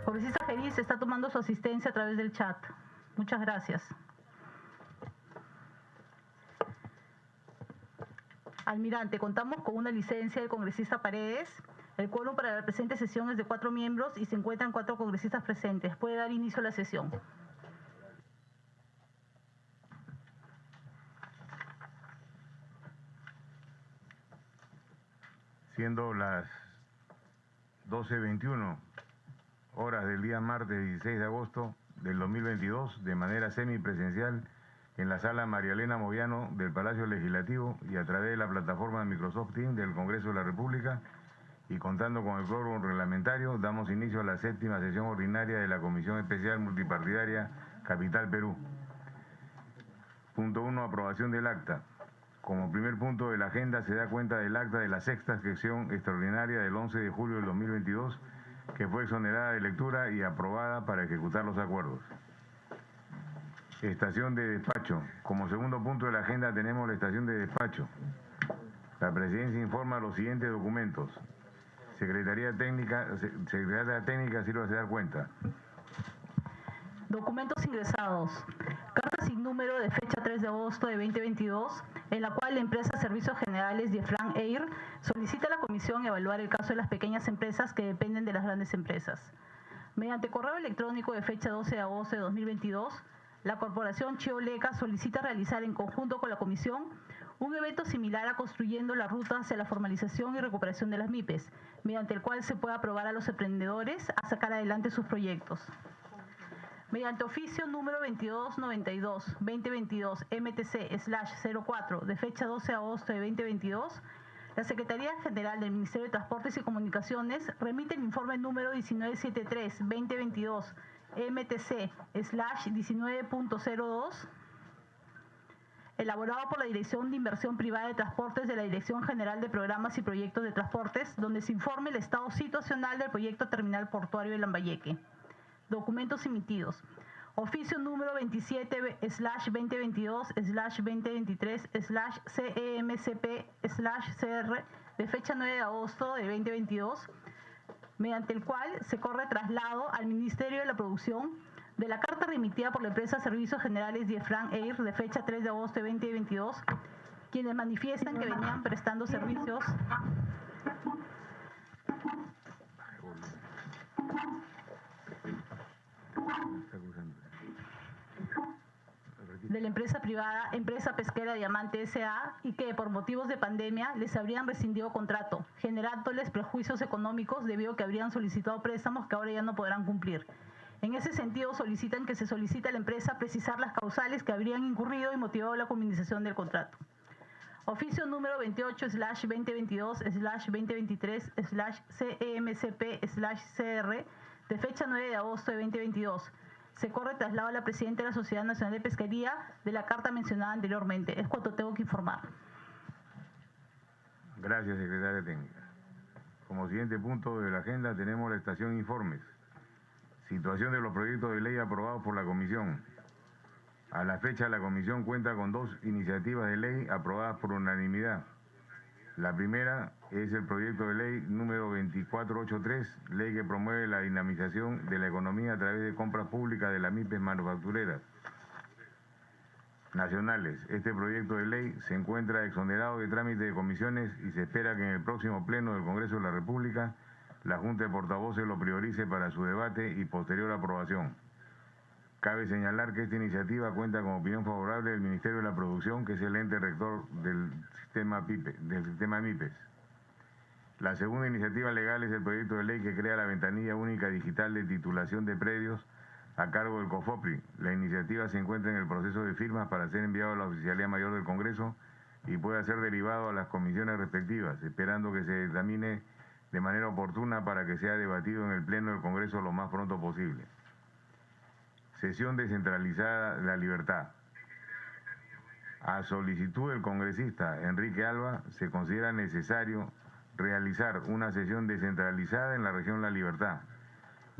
Congresista Geris está tomando su asistencia a través del chat. Muchas gracias. Almirante, contamos con una licencia del congresista Paredes. El quórum para la presente sesión es de 4 miembros y se encuentran 4 congresistas presentes. Puede dar inicio a la sesión. Siendo las 12:21 horas del día martes 16 de agosto del 2022, de manera semipresencial, en la sala María Elena Moyano del Palacio Legislativo y a través de la plataforma de Microsoft Teams del Congreso de la República, y contando con el quórum reglamentario, damos inicio a la 7ª sesión ordinaria de la Comisión Especial Multipartidaria Capital Perú. Punto 1. Aprobación del acta. Como primer punto de la agenda se da cuenta del acta de la 6ª sesión extraordinaria del 11 de julio del 2022, que fue exonerada de lectura y aprobada para ejecutar los acuerdos. Estación de despacho. Como segundo punto de la agenda tenemos la estación de despacho. La Presidencia informa los siguientes documentos. Secretaría Técnica, sírvase dar cuenta. Documentos ingresados. Carta sin número de fecha 3 de agosto de 2022, en la cual la empresa Servicios Generales Diefran Air solicita a la Comisión evaluar el caso de las pequeñas empresas que dependen de las grandes empresas. Mediante correo electrónico de fecha 12 de agosto de 2022, la Corporación Chioleca solicita realizar en conjunto con la Comisión un evento similar a Construyendo la Ruta hacia la formalización y recuperación de las MIPES, mediante el cual se pueda aprobar a los emprendedores a sacar adelante sus proyectos. Mediante oficio número 2292-2022 MTC/04 de fecha 12 de agosto de 2022, la Secretaría General del Ministerio de Transportes y Comunicaciones remite el informe número 1973-2022 MTC/19.02, elaborado por la Dirección de Inversión Privada de Transportes de la Dirección General de Programas y Proyectos de Transportes, donde se informe el estado situacional del proyecto Terminal Portuario de Lambayeque. Documentos emitidos. Oficio número 27/2023/CEMCP/CR de fecha 9 de agosto de 2022, mediante el cual se corre traslado al Ministerio de la Producción de la carta remitida por la empresa Servicios Generales Diefran Air de fecha 3 de agosto de 2022, quienes manifiestan que venían prestando servicios de la empresa privada Empresa Pesquera Diamante S.A. y que por motivos de pandemia les habrían rescindido contrato, generándoles prejuicios económicos debido a que habrían solicitado préstamos que ahora ya no podrán cumplir. En ese sentido solicitan que se solicite a la empresa precisar las causales que habrían incurrido y motivado la comunicación del contrato. Oficio número 28/2022/2023/CEMCP/CR de fecha 9 de agosto de 2022. Se corre traslado a la Presidenta de la Sociedad Nacional de Pesquería de la carta mencionada anteriormente. Es cuanto tengo que informar. Gracias, Secretaria Técnica. Como siguiente punto de la agenda tenemos la estación Informes. Situación de los proyectos de ley aprobados por la Comisión. A la fecha, la Comisión cuenta con 2 iniciativas de ley aprobadas por unanimidad. La primera es el proyecto de ley número 2483, ley que promueve la dinamización de la economía a través de compras públicas de las MIPES manufactureras nacionales. Este proyecto de ley se encuentra exonerado de trámite de comisiones y se espera que en el próximo pleno del Congreso de la República la Junta de Portavoces lo priorice para su debate y posterior aprobación. Cabe señalar que esta iniciativa cuenta con opinión favorable del Ministerio de la Producción, que es el ente rector del sistema MIPES. La segunda iniciativa legal es el proyecto de ley que crea la ventanilla única digital de titulación de predios a cargo del COFOPRI. La iniciativa se encuentra en el proceso de firmas para ser enviado a la Oficialía Mayor del Congreso y pueda ser derivado a las comisiones respectivas, esperando que se examine de manera oportuna para que sea debatido en el Pleno del Congreso lo más pronto posible. Sesión descentralizada de La Libertad. A solicitud del congresista Enrique Alba, se considera necesario realizar una sesión descentralizada en la región La Libertad.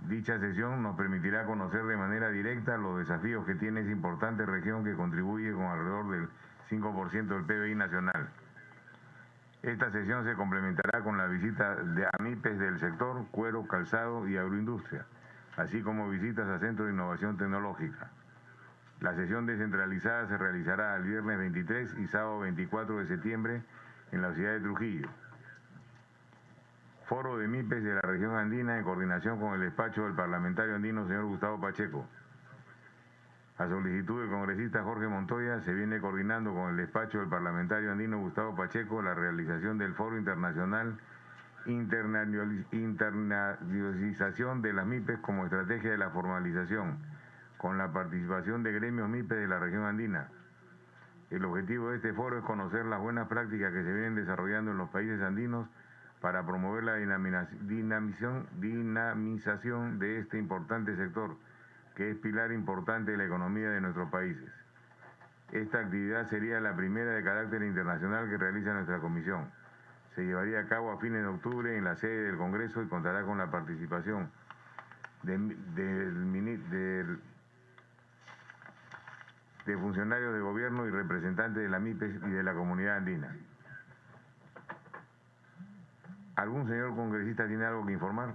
Dicha sesión nos permitirá conocer de manera directa los desafíos que tiene esa importante región que contribuye con alrededor del 5% del PBI nacional. Esta sesión se complementará con la visita de AMIPES del sector cuero, calzado y agroindustria. así como visitas a centros de innovación tecnológica. La sesión descentralizada se realizará el viernes 23 y sábado 24 de septiembre en la ciudad de Trujillo. Foro de MIPES de la región andina en coordinación con el despacho del parlamentario andino señor Gustavo Pacheco. A solicitud del congresista Jorge Montoya, se viene coordinando con el despacho del parlamentario andino Gustavo Pacheco la realización del Foro Internacional Internacionalización de las MIPES como estrategia de la formalización, con la participación de gremios MIPES de la región andina. El objetivo de este foro es conocer las buenas prácticas que se vienen desarrollando en los países andinos para promover la dinamización de este importante sector, que es pilar importante de la economía de nuestros países. Esta actividad sería la primera de carácter internacional que realiza nuestra comisión. Se llevaría a cabo a fines de octubre en la sede del Congreso y contará con la participación de funcionarios de gobierno y representantes de la MIPES y de la comunidad andina. ¿Algún señor congresista tiene algo que informar?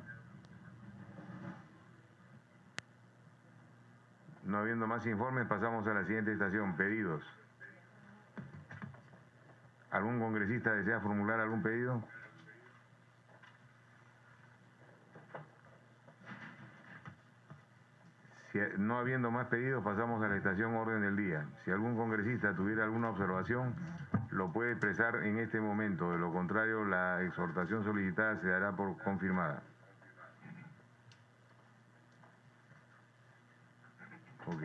No habiendo más informes, pasamos a la siguiente estación, pedidos. ¿Algún congresista desea formular algún pedido? No habiendo más pedidos, pasamos a la estación orden del día. Si algún congresista tuviera alguna observación, lo puede expresar en este momento. De lo contrario, la exhortación solicitada se dará por confirmada. Ok.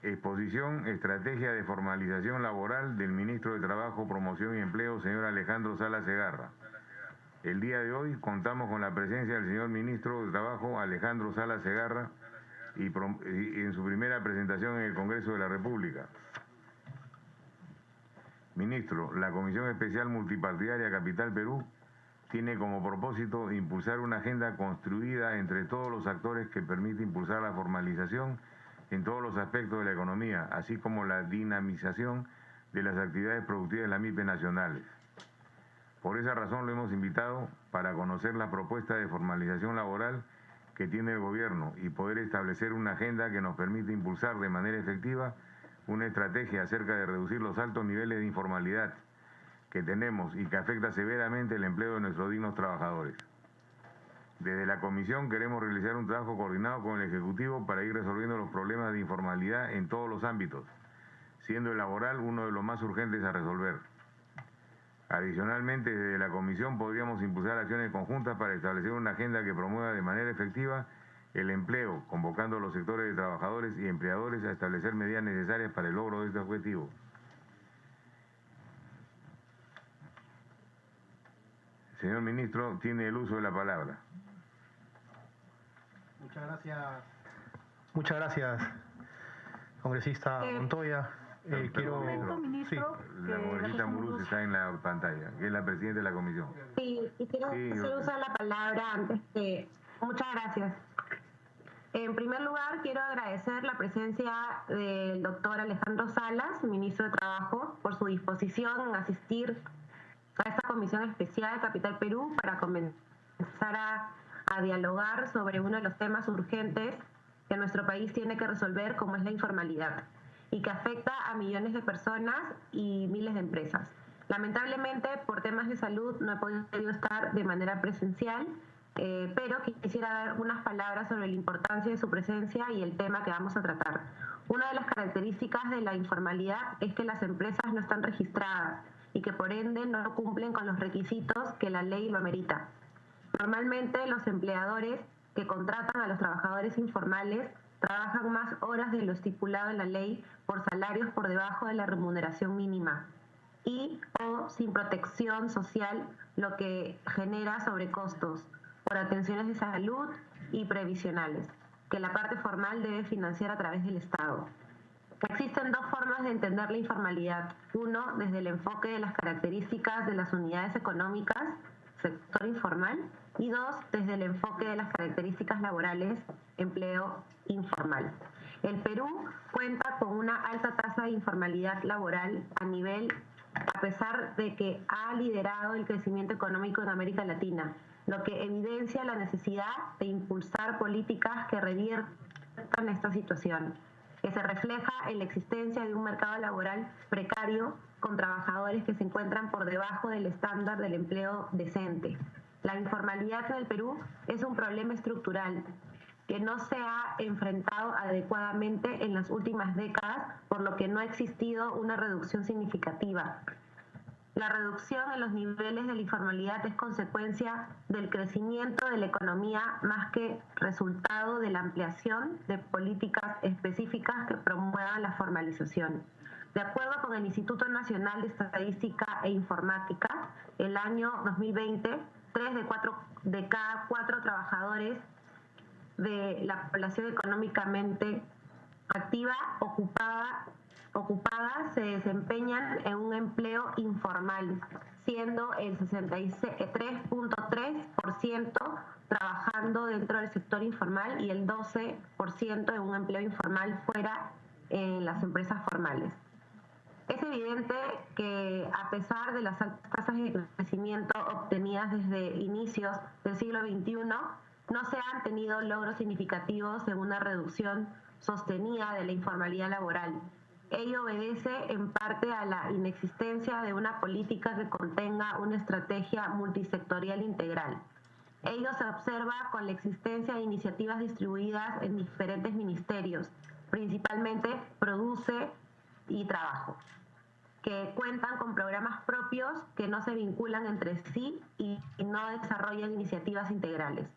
Exposición, estrategia de formalización laboral del ministro de Trabajo, Promoción y Empleo, señor Alejandro Salas Segarra. El día de hoy contamos con la presencia del señor ministro de Trabajo, Alejandro Salas Segarra, y en su primera presentación en el Congreso de la República. Ministro, la Comisión Especial Multipartidaria Capital Perú tiene como propósito impulsar una agenda construida entre todos los actores que permite impulsar la formalización en todos los aspectos de la economía, así como la dinamización de las actividades productivas de las MIPES nacionales. Por esa razón lo hemos invitado para conocer la propuesta de formalización laboral que tiene el gobierno y poder establecer una agenda que nos permite impulsar de manera efectiva una estrategia acerca de reducir los altos niveles de informalidad que tenemos y que afecta severamente el empleo de nuestros dignos trabajadores. Desde la Comisión queremos realizar un trabajo coordinado con el Ejecutivo para ir resolviendo los problemas de informalidad en todos los ámbitos, siendo el laboral uno de los más urgentes a resolver. Adicionalmente, desde la Comisión podríamos impulsar acciones conjuntas para establecer una agenda que promueva de manera efectiva el empleo, convocando a los sectores de trabajadores y empleadores a establecer medidas necesarias para el logro de este objetivo. Señor Ministro, tiene el uso de la palabra. Muchas gracias, congresista Montoya. Quiero... ministro, sí, la congresista Muruz está en la pantalla, que es la presidenta de la comisión. Sí, y quiero hacer uso de la palabra antes que... Muchas gracias. En primer lugar, quiero agradecer la presencia del doctor Alejandro Salas, ministro de Trabajo, por su disposición en asistir a esta comisión especial de Capital Perú para comenzar a dialogar sobre uno de los temas urgentes que nuestro país tiene que resolver, como es la informalidad, y que afecta a millones de personas y miles de empresas. Lamentablemente, por temas de salud, no he podido estar de manera presencial, pero quisiera dar unas palabras sobre la importancia de su presencia y el tema que vamos a tratar. Una de las características de la informalidad es que las empresas no están registradas y que por ende no cumplen con los requisitos que la ley lo amerita. Normalmente los empleadores que contratan a los trabajadores informales trabajan más horas de lo estipulado en la ley por salarios por debajo de la remuneración mínima y o sin protección social, lo que genera sobrecostos por atenciones de salud y previsionales, que la parte formal debe financiar a través del Estado. Existen dos formas de entender la informalidad. Uno, desde el enfoque de las características de las unidades económicas, sector informal, y dos, desde el enfoque de las características laborales, empleo informal. El Perú cuenta con una alta tasa de informalidad laboral a nivel a pesar de que ha liderado el crecimiento económico en América Latina, lo que evidencia la necesidad de impulsar políticas que reviertan esta situación, que se refleja en la existencia de un mercado laboral precario con trabajadores que se encuentran por debajo del estándar del empleo decente. La informalidad en el Perú es un problema estructural que no se ha enfrentado adecuadamente en las últimas décadas, por lo que no ha existido una reducción significativa. La reducción en los niveles de la informalidad es consecuencia del crecimiento de la economía más que resultado de la ampliación de políticas específicas que promuevan la formalización. De acuerdo con el Instituto Nacional de Estadística e Informática, el año 2020, 3 de cada 4 trabajadores de la población económicamente activa ocupada se desempeñan en un empleo informal, siendo el 63.3% trabajando dentro del sector informal y el 12% en un empleo informal fuera en las empresas formales. Es evidente que a pesar de las altas tasas de crecimiento obtenidas desde inicios del siglo XXI, no se han tenido logros significativos en una reducción sostenida de la informalidad laboral. Ello obedece en parte a la inexistencia de una política que contenga una estrategia multisectorial integral. Ello se observa con la existencia de iniciativas distribuidas en diferentes ministerios, principalmente Produce y Trabajo, que cuentan con programas propios que no se vinculan entre sí y no desarrollan iniciativas integrales.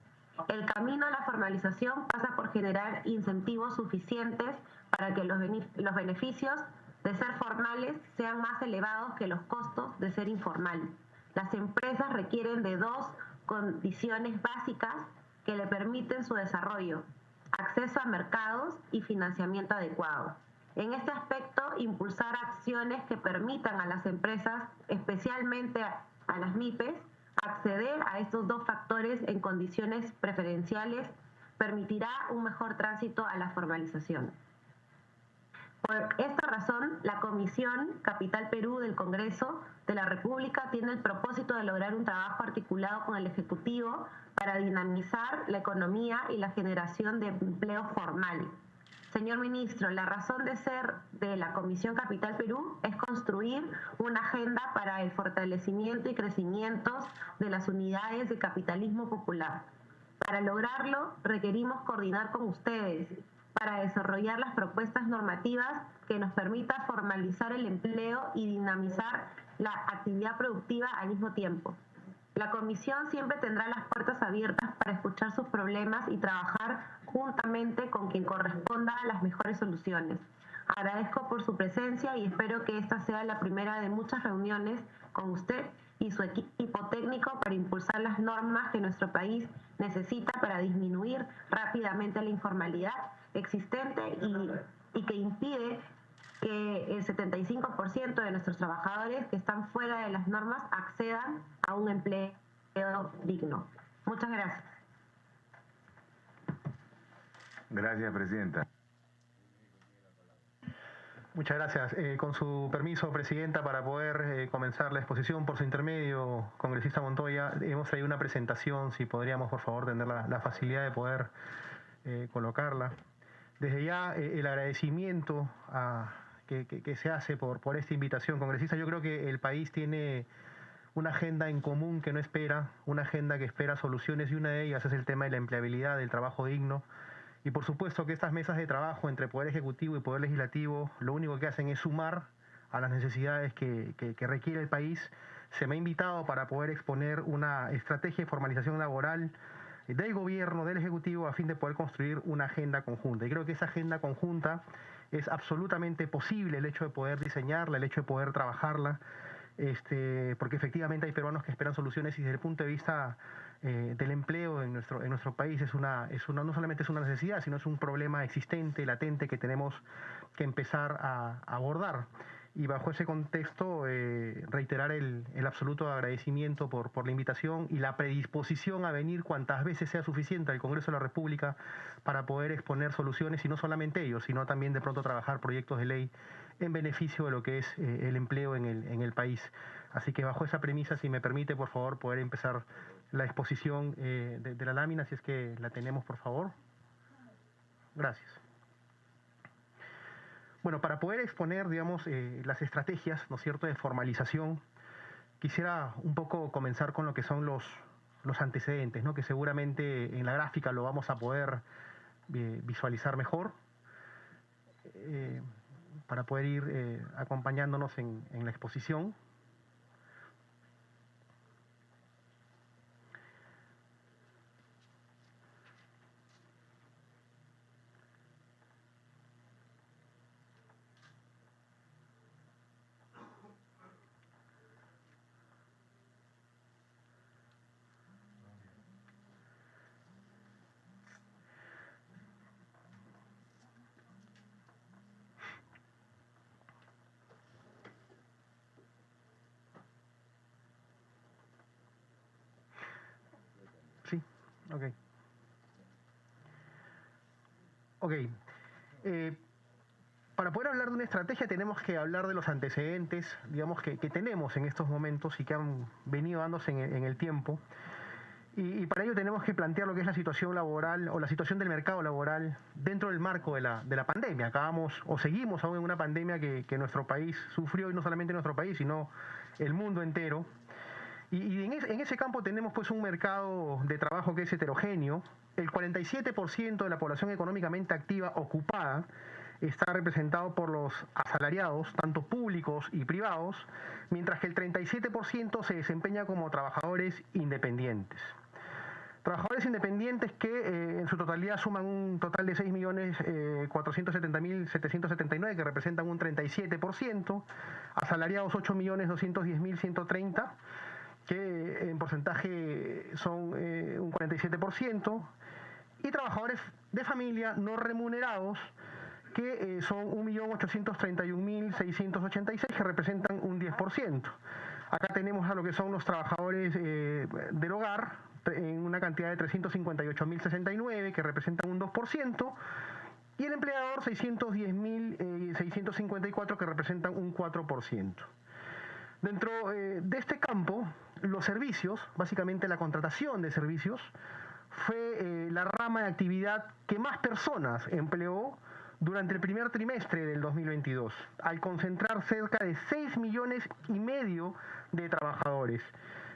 El camino a la formalización pasa por generar incentivos suficientes para que los beneficios de ser formales sean más elevados que los costos de ser informal. Las empresas requieren de 2 condiciones básicas que le permiten su desarrollo: acceso a mercados y financiamiento adecuado. En este aspecto, impulsar acciones que permitan a las empresas, especialmente a las MIPES, acceder a estos 2 factores en condiciones preferenciales permitirá un mejor tránsito a la formalización. Por esta razón, la Comisión Capital Perú del Congreso de la República tiene el propósito de lograr un trabajo articulado con el Ejecutivo para dinamizar la economía y la generación de empleo formal. Señor Ministro, la razón de ser de la Comisión Capital Perú es construir una agenda para el fortalecimiento y crecimiento de las unidades de capitalismo popular. Para lograrlo, requerimos coordinar con ustedes para desarrollar las propuestas normativas que nos permitan formalizar el empleo y dinamizar la actividad productiva al mismo tiempo. La Comisión siempre tendrá las puertas abiertas para escuchar sus problemas y trabajar juntamente con quien corresponda a las mejores soluciones. Agradezco por su presencia y espero que esta sea la primera de muchas reuniones con usted y su equipo técnico para impulsar las normas que nuestro país necesita para disminuir rápidamente la informalidad existente y que impide que el 75% de nuestros trabajadores que están fuera de las normas accedan a un empleo digno. Muchas gracias. Gracias, Presidenta. Muchas gracias. Con su permiso, Presidenta, para poder comenzar la exposición por su intermedio, congresista Montoya, hemos traído una presentación, si podríamos, por favor, tener la facilidad de poder colocarla. Desde ya, el agradecimiento que se hace por esta invitación, congresista. Yo creo que el país tiene una agenda en común que no espera, una agenda que espera soluciones, y una de ellas es el tema de la empleabilidad, del trabajo digno. Y por supuesto que estas mesas de trabajo entre Poder Ejecutivo y Poder Legislativo lo único que hacen es sumar a las necesidades que requiere el país. Se me ha invitado para poder exponer una estrategia de formalización laboral del gobierno, del Ejecutivo, a fin de poder construir una agenda conjunta. Y creo que esa agenda conjunta es absolutamente posible, el hecho de poder diseñarla, el hecho de poder trabajarla, porque efectivamente hay peruanos que esperan soluciones, y desde el punto de vista del empleo en nuestro país no solamente es una necesidad, sino es un problema existente, latente, que tenemos que empezar a abordar. Y bajo ese contexto, reiterar el absoluto agradecimiento por la invitación y la predisposición a venir cuantas veces sea suficiente al Congreso de la República para poder exponer soluciones, y no solamente ellos, sino también de pronto trabajar proyectos de ley en beneficio de lo que es el empleo en el país. Así que bajo esa premisa, si me permite, por favor, poder empezar la exposición de la lámina, si es que la tenemos, por favor. Gracias. Bueno, para poder exponer, digamos, las estrategias, ¿no es cierto?, de formalización, quisiera un poco comenzar con lo que son los antecedentes, ¿no?, que seguramente en la gráfica lo vamos a poder visualizar mejor, para poder ir acompañándonos en la exposición. Sí, ok. Ok. Para poder hablar de una estrategia tenemos que hablar de los antecedentes, digamos, que tenemos en estos momentos y que han venido dándose en el tiempo. Y para ello tenemos que plantear lo que es la situación laboral o la situación del mercado laboral dentro del marco de la pandemia. Seguimos aún en una pandemia que nuestro país sufrió, y no solamente nuestro país, sino el mundo entero. Y en ese campo tenemos pues un mercado de trabajo que es heterogéneo. El 47% de la población económicamente activa ocupada está representado por los asalariados, tanto públicos y privados, mientras que el 37% se desempeña como trabajadores independientes. Trabajadores independientes que en su totalidad suman un total de 6.470.779, que representan un 37%, asalariados 8.210.130, que en porcentaje son un 47%, y trabajadores de familia no remunerados, que son 1.831.686, que representan un 10%. Acá tenemos a lo que son los trabajadores del hogar, en una cantidad de 358.069, que representan un 2%, y el empleador 610.654, que representan un 4%. Dentro de este campo, los servicios, básicamente la contratación de servicios, fue la rama de actividad que más personas empleó durante el primer trimestre del 2022, al concentrar cerca de 6,5 millones de trabajadores.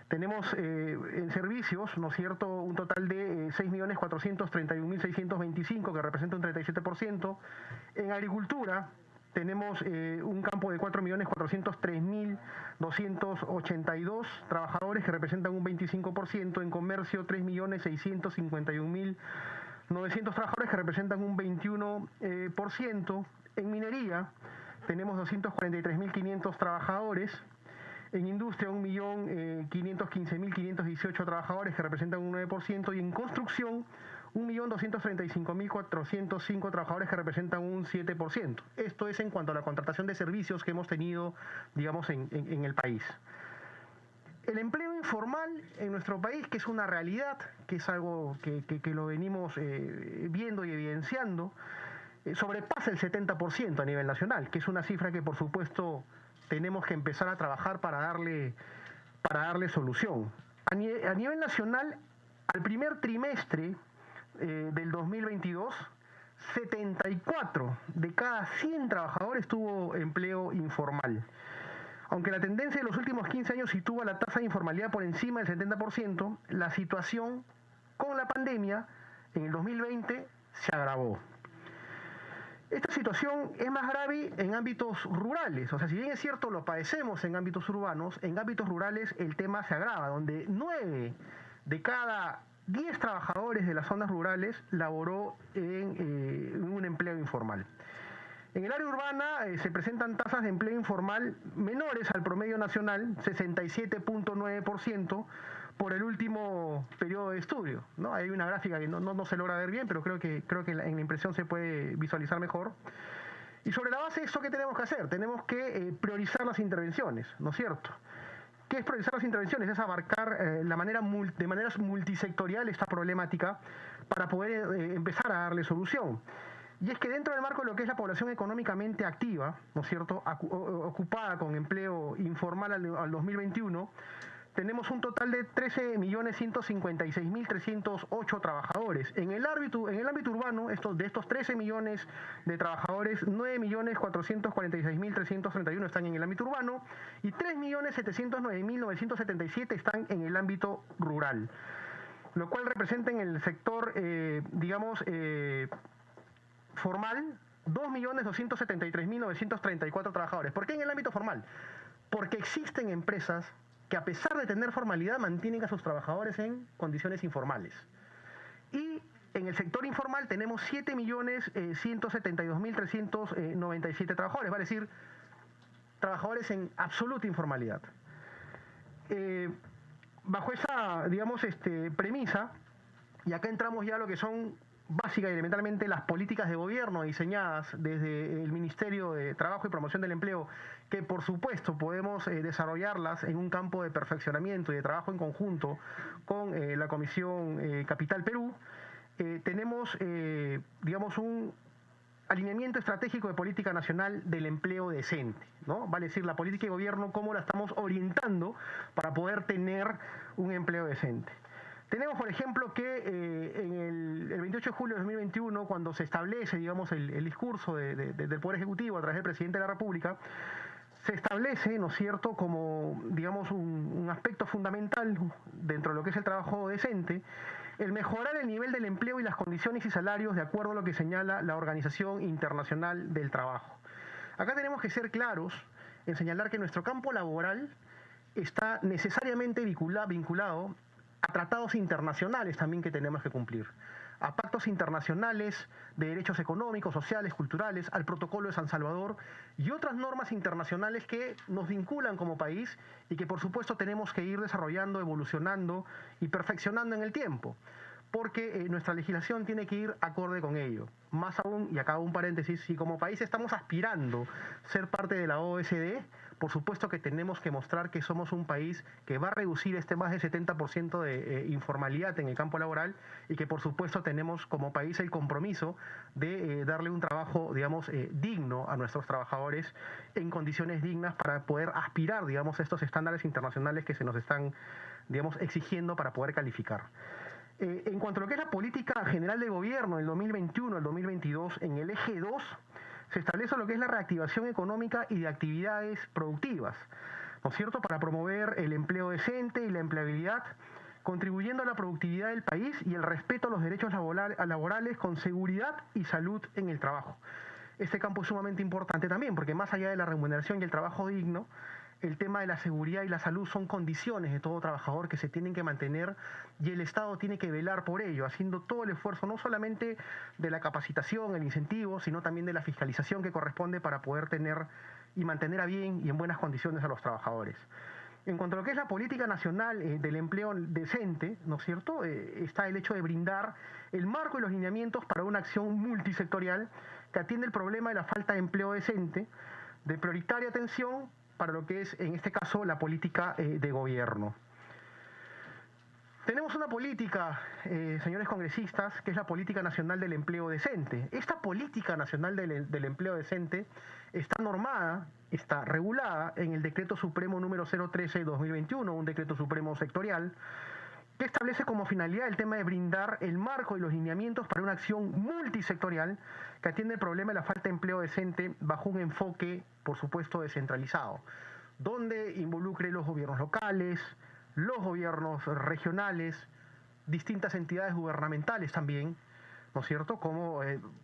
Tenemos en servicios, ¿no es cierto?, un total de 6.431.625, que representa un 37%. En agricultura tenemos un campo de 4.403.282 trabajadores, que representan un 25%. En comercio, 3.651.900 trabajadores, que representan un 21%. En minería tenemos 243.500 trabajadores. En industria, 1.515.518 trabajadores, que representan un 9%, y en construcción, 1.235.405 trabajadores, que representan un 7%. Esto es en cuanto a la contratación de servicios que hemos tenido, digamos, en el país. El empleo informal en nuestro país, que es una realidad, que es algo que lo venimos viendo y evidenciando, sobrepasa el 70% a nivel nacional, que es una cifra que, por supuesto, tenemos que empezar a trabajar para darle solución. A nivel nacional, al primer trimestre del 2022, 74 de cada 100 trabajadores tuvo empleo informal. Aunque la tendencia de los últimos 15 años sitúa la tasa de informalidad por encima del 70%, la situación con la pandemia en el 2020 se agravó. Esta situación es más grave en ámbitos rurales. O sea, si bien es cierto, lo padecemos en ámbitos urbanos, en ámbitos rurales el tema se agrava, donde 9 de cada 10 trabajadores de las zonas rurales laboró en un empleo informal. En el área urbana se presentan tasas de empleo informal menores al promedio nacional, 67.9%, por el último periodo de estudio, ¿no? Hay una gráfica que no se logra ver bien, pero creo que en la impresión se puede visualizar mejor. Y sobre la base de eso, ¿qué tenemos que hacer? Tenemos que priorizar las intervenciones, ¿no es cierto? ¿Qué es priorizar las intervenciones? Es abarcar de manera multisectorial esta problemática para poder empezar a darle solución. Y es que dentro del marco de lo que es la población económicamente activa, ¿no es cierto?, ocupada con empleo informal al 2021, tenemos un total de 13.156.308 trabajadores. En el ámbito urbano, de estos 13 millones de trabajadores, 9.446.331 están en el ámbito urbano y 3.709.977 están en el ámbito rural, lo cual representa en el sector, formal, 2.273.934 trabajadores. ¿Por qué en el ámbito formal? Porque existen empresas que, a pesar de tener formalidad, mantienen a sus trabajadores en condiciones informales. Y en el sector informal tenemos 7.172.397 trabajadores, vale decir, trabajadores en absoluta informalidad. Bajo esa, premisa, y acá entramos ya a lo que son básica y elementalmente las políticas de gobierno diseñadas desde el Ministerio de Trabajo y Promoción del Empleo, que por supuesto podemos desarrollarlas en un campo de perfeccionamiento y de trabajo en conjunto con la Comisión Capital Perú. Tenemos, un alineamiento estratégico de política nacional del empleo decente, ¿no? Vale decir, la política de gobierno, cómo la estamos orientando para poder tener un empleo decente. Tenemos, por ejemplo, que en el 28 de julio de 2021, cuando se establece, el discurso del Poder Ejecutivo a través del Presidente de la República, se establece, ¿no es cierto?, como, un aspecto fundamental dentro de lo que es el trabajo decente, el mejorar el nivel del empleo y las condiciones y salarios de acuerdo a lo que señala la Organización Internacional del Trabajo. Acá tenemos que ser claros en señalar que nuestro campo laboral está necesariamente vinculado a tratados internacionales también que tenemos que cumplir, a pactos internacionales de derechos económicos, sociales, culturales, al Protocolo de San Salvador y otras normas internacionales que nos vinculan como país y que por supuesto tenemos que ir desarrollando, evolucionando y perfeccionando en el tiempo, porque nuestra legislación tiene que ir acorde con ello. Más aún, y acá un paréntesis, si como país estamos aspirando a ser parte de la OSD, por supuesto que tenemos que mostrar que somos un país que va a reducir este más del 70% de informalidad en el campo laboral y que por supuesto tenemos como país el compromiso de darle un trabajo, digno a nuestros trabajadores en condiciones dignas para poder aspirar, a estos estándares internacionales que se nos están, exigiendo para poder calificar. En cuanto a lo que es la política general de gobierno del 2021 al 2022, en el eje 2 se establece lo que es la reactivación económica y de actividades productivas, ¿no es cierto?, para promover el empleo decente y la empleabilidad, contribuyendo a la productividad del país y el respeto a los derechos laborales con seguridad y salud en el trabajo. Este campo es sumamente importante también, porque más allá de la remuneración y el trabajo digno, el tema de la seguridad y la salud son condiciones de todo trabajador que se tienen que mantener y el Estado tiene que velar por ello, haciendo todo el esfuerzo, no solamente de la capacitación, el incentivo, sino también de la fiscalización que corresponde para poder tener y mantener a bien y en buenas condiciones a los trabajadores. En cuanto a lo que es la política nacional del empleo decente, ¿no es cierto?, está el hecho de brindar el marco y los lineamientos para una acción multisectorial que atiende el problema de la falta de empleo decente, de prioritaria atención para lo que es, en este caso, la política de gobierno. Tenemos una política, señores congresistas, que es la Política Nacional del Empleo Decente. Esta Política Nacional del Empleo Decente está normada, está regulada en el Decreto Supremo número 013/2021, un decreto supremo sectorial, que establece como finalidad el tema de brindar el marco y los lineamientos para una acción multisectorial que atiende el problema de la falta de empleo decente bajo un enfoque, por supuesto, descentralizado, donde involucre los gobiernos locales, los gobiernos regionales, distintas entidades gubernamentales también, ¿no es cierto?, como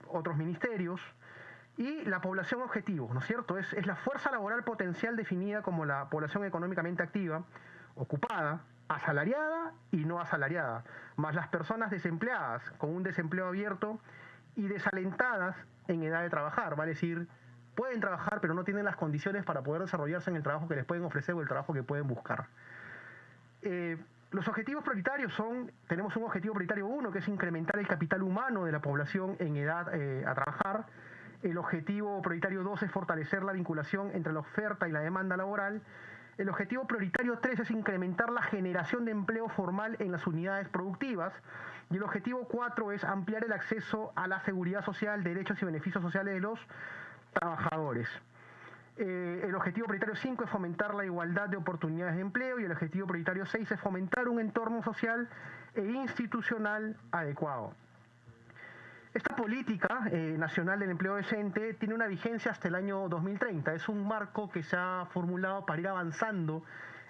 otros ministerios, y la población objetivo, ¿no es cierto?, es la fuerza laboral potencial definida como la población económicamente activa, ocupada, asalariada y no asalariada, más las personas desempleadas con un desempleo abierto y desalentadas en edad de trabajar, vale decir, pueden trabajar pero no tienen las condiciones para poder desarrollarse en el trabajo que les pueden ofrecer o el trabajo que pueden buscar. Los objetivos prioritarios tenemos un objetivo prioritario 1, que es incrementar el capital humano de la población en edad a trabajar. El objetivo prioritario 2 es fortalecer la vinculación entre la oferta y la demanda laboral. El objetivo prioritario 3 es incrementar la generación de empleo formal en las unidades productivas. Y el objetivo 4 es ampliar el acceso a la seguridad social, derechos y beneficios sociales de los trabajadores. El objetivo prioritario 5 es fomentar la igualdad de oportunidades de empleo y el objetivo prioritario 6 es fomentar un entorno social e institucional adecuado. Esta política nacional del empleo decente tiene una vigencia hasta el año 2030. Es un marco que se ha formulado para ir avanzando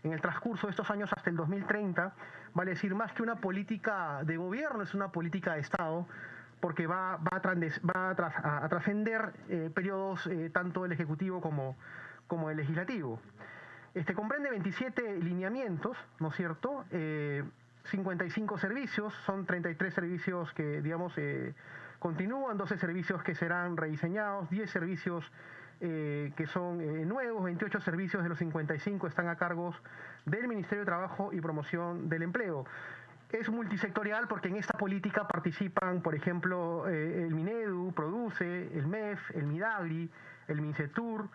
en el transcurso de estos años hasta el 2030. Vale decir, más que una política de gobierno, es una política de Estado, porque va a trascender periodos tanto del Ejecutivo como del Legislativo. Comprende 27 lineamientos, ¿no es cierto? 55 servicios, son 33 servicios que, digamos, continúan, 12 servicios que serán rediseñados, 10 servicios que son nuevos, 28 servicios de los 55 están a cargo del Ministerio de Trabajo y Promoción del Empleo. Es multisectorial porque en esta política participan, por ejemplo, el Minedu, Produce, el MEF, el Midagri, el Mincetur,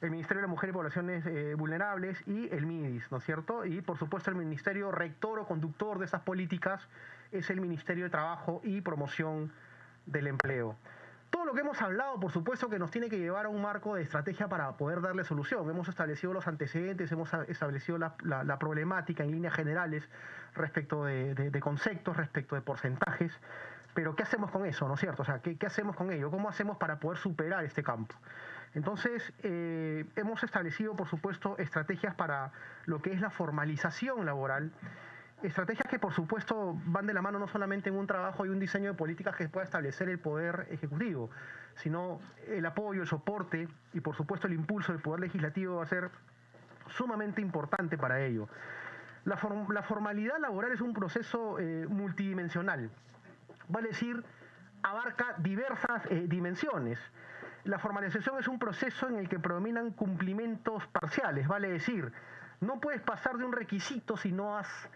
el Ministerio de la Mujer y Poblaciones Vulnerables y el MIDIS, ¿no es cierto? Y, por supuesto, el Ministerio rector o conductor de esas políticas es el Ministerio de Trabajo y Promoción del Empleo. Todo lo que hemos hablado, por supuesto, que nos tiene que llevar a un marco de estrategia para poder darle solución. Hemos establecido los antecedentes, hemos establecido la problemática en líneas generales respecto de conceptos, respecto de porcentajes, pero ¿qué hacemos con eso, no es cierto? O sea, ¿qué hacemos con ello? ¿Cómo hacemos para poder superar este campo? Entonces, hemos establecido, por supuesto, estrategias para lo que es la formalización laboral, estrategias que, por supuesto, van de la mano no solamente en un trabajo y un diseño de políticas que pueda establecer el Poder Ejecutivo, sino el apoyo, el soporte y, por supuesto, el impulso del Poder Legislativo va a ser sumamente importante para ello. La formalidad laboral es un proceso multidimensional, vale decir, abarca diversas dimensiones. La formalización es un proceso en el que predominan cumplimientos parciales, vale decir, no puedes pasar de un requisito si no has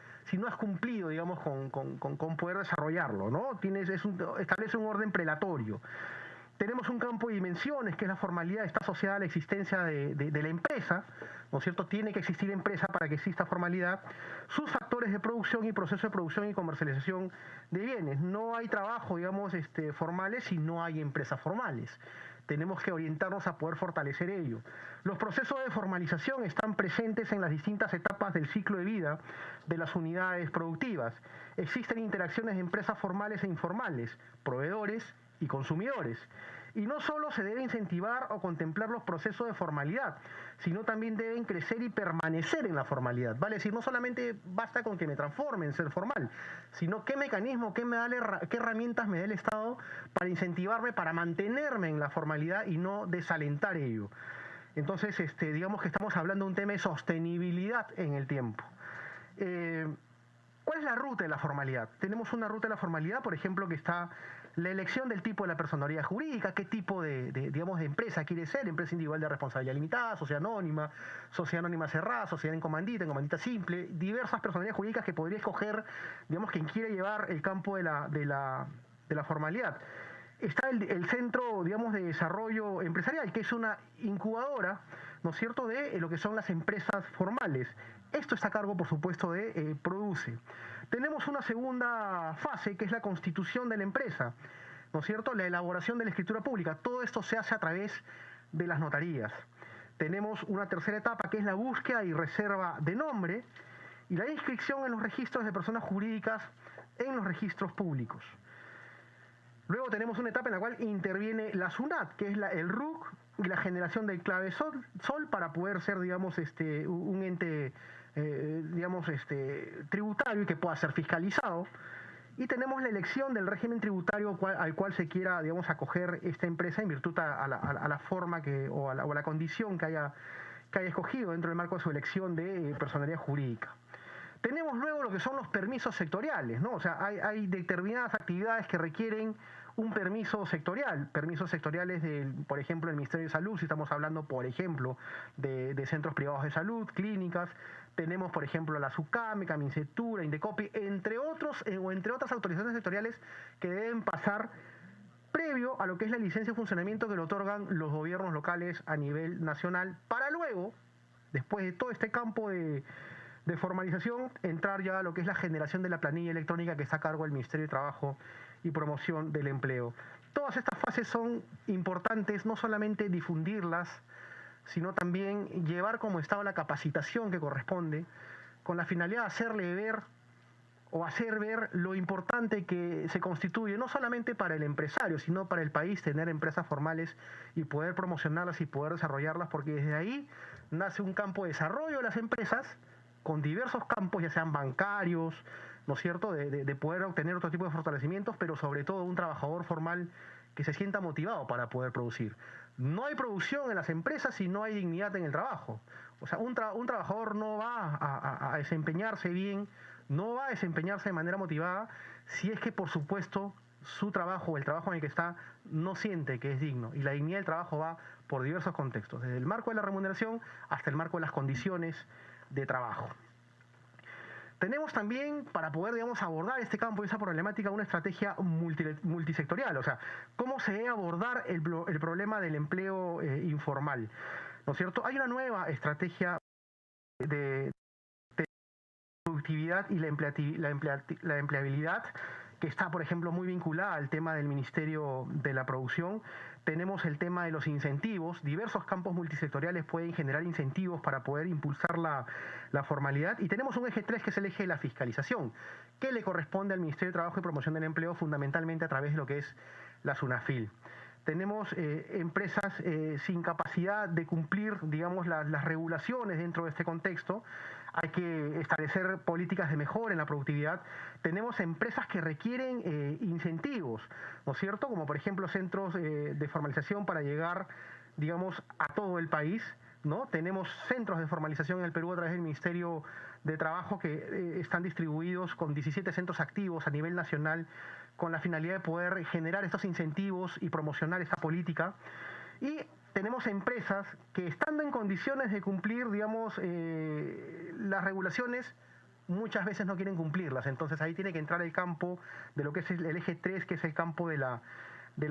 cumplido, digamos, con poder desarrollarlo, ¿no? Establece un orden prelatorio. Tenemos un campo de dimensiones, que es la formalidad, está asociada a la existencia de la empresa, ¿no es cierto? Tiene que existir empresa para que exista formalidad. Sus factores de producción y proceso de producción y comercialización de bienes. No hay trabajo, digamos, formales si no hay empresas formales. Tenemos que orientarnos a poder fortalecer ello. Los procesos de formalización están presentes en las distintas etapas del ciclo de vida de las unidades productivas. Existen interacciones de empresas formales e informales, proveedores y consumidores. Y no solo se debe incentivar o contemplar los procesos de formalidad, sino también deben crecer y permanecer en la formalidad. Vale decir, no solamente basta con que me transforme en ser formal, sino qué mecanismo, qué herramientas me da el Estado para incentivarme, para mantenerme en la formalidad y no desalentar ello. Entonces, digamos que estamos hablando de un tema de sostenibilidad en el tiempo. ¿Cuál es la ruta de la formalidad? Tenemos una ruta de la formalidad, por ejemplo, que está la elección del tipo de la personalidad jurídica, qué tipo de empresa quiere ser, empresa individual de responsabilidad limitada, sociedad anónima cerrada, sociedad en comandita simple, diversas personalidades jurídicas que podría escoger, digamos, quien quiere llevar el campo de la formalidad. Está el Centro, digamos, de Desarrollo Empresarial, que es una incubadora, ¿no es cierto?, de lo que son las empresas formales. Esto está a cargo, por supuesto, de Produce. Tenemos una segunda fase, que es la constitución de la empresa, ¿no es cierto?, la elaboración de la escritura pública. Todo esto se hace a través de las notarías. Tenemos una tercera etapa, que es la búsqueda y reserva de nombre y la inscripción en los registros de personas jurídicas en los registros públicos. Luego tenemos una etapa en la cual interviene la SUNAT, que es el RUC y la generación del clave sol para poder ser, digamos, un ente, tributario y que pueda ser fiscalizado. Y tenemos la elección del régimen tributario al cual se quiera, digamos, acoger esta empresa en virtud a la forma o a la condición que haya escogido dentro del marco de su elección de personalidad jurídica. Tenemos luego lo que son los permisos sectoriales, ¿no? O sea, hay determinadas actividades que requieren un permiso sectorial, permisos sectoriales por ejemplo, el Ministerio de Salud, si estamos hablando, por ejemplo, de centros privados de salud, clínicas. Tenemos, por ejemplo, la SUCAME, Mincetura, Indecopi, entre otras autorizaciones sectoriales que deben pasar previo a lo que es la licencia de funcionamiento que le otorgan los gobiernos locales a nivel nacional, para luego después de todo este campo de formalización, entrar ya a lo que es la generación de la planilla electrónica que está a cargo del Ministerio de Trabajo y Promoción del Empleo. Todas estas fases son importantes, no solamente difundirlas, sino también llevar como estado la capacitación que corresponde, con la finalidad de hacerle ver o hacer ver lo importante que se constituye, no solamente para el empresario, sino para el país, tener empresas formales y poder promocionarlas y poder desarrollarlas, porque desde ahí nace un campo de desarrollo de las empresas, con diversos campos, ya sean bancarios, ¿no es cierto?, de poder obtener otro tipo de fortalecimientos, pero sobre todo un trabajador formal que se sienta motivado para poder producir. No hay producción en las empresas si no hay dignidad en el trabajo. O sea, un trabajador no va a desempeñarse bien, no va a desempeñarse de manera motivada si es que, por supuesto, su trabajo, el trabajo en el que está, no siente que es digno. Y la dignidad del trabajo va por diversos contextos, desde el marco de la remuneración hasta el marco de las condiciones de trabajo. Tenemos también, para poder, digamos, abordar este campo y esa problemática, una estrategia multisectorial. O sea, cómo se debe abordar el problema del empleo informal, ¿no es cierto? Hay una nueva estrategia de productividad y la empleabilidad, que está, por ejemplo, muy vinculada al tema del Ministerio de la Producción. Tenemos el tema de los incentivos. Diversos campos multisectoriales pueden generar incentivos para poder impulsar la formalidad. Y tenemos un eje 3, que es el eje de la fiscalización, que le corresponde al Ministerio de Trabajo y Promoción del Empleo, fundamentalmente a través de lo que es la SUNAFIL. Tenemos empresas sin capacidad de cumplir, digamos, las regulaciones dentro de este contexto. Hay que establecer políticas de mejora en la productividad. Tenemos empresas que requieren incentivos, ¿no es cierto?, como por ejemplo centros de formalización para llegar, digamos, a todo el país, ¿no? Tenemos centros de formalización en el Perú a través del Ministerio de Trabajo que están distribuidos con 17 centros activos a nivel nacional, con la finalidad de poder generar estos incentivos y promocionar esta política. Y tenemos empresas que, estando en condiciones de cumplir, digamos, las regulaciones, muchas veces no quieren cumplirlas. Entonces ahí tiene que entrar el campo de lo que es el eje 3, que es el campo de la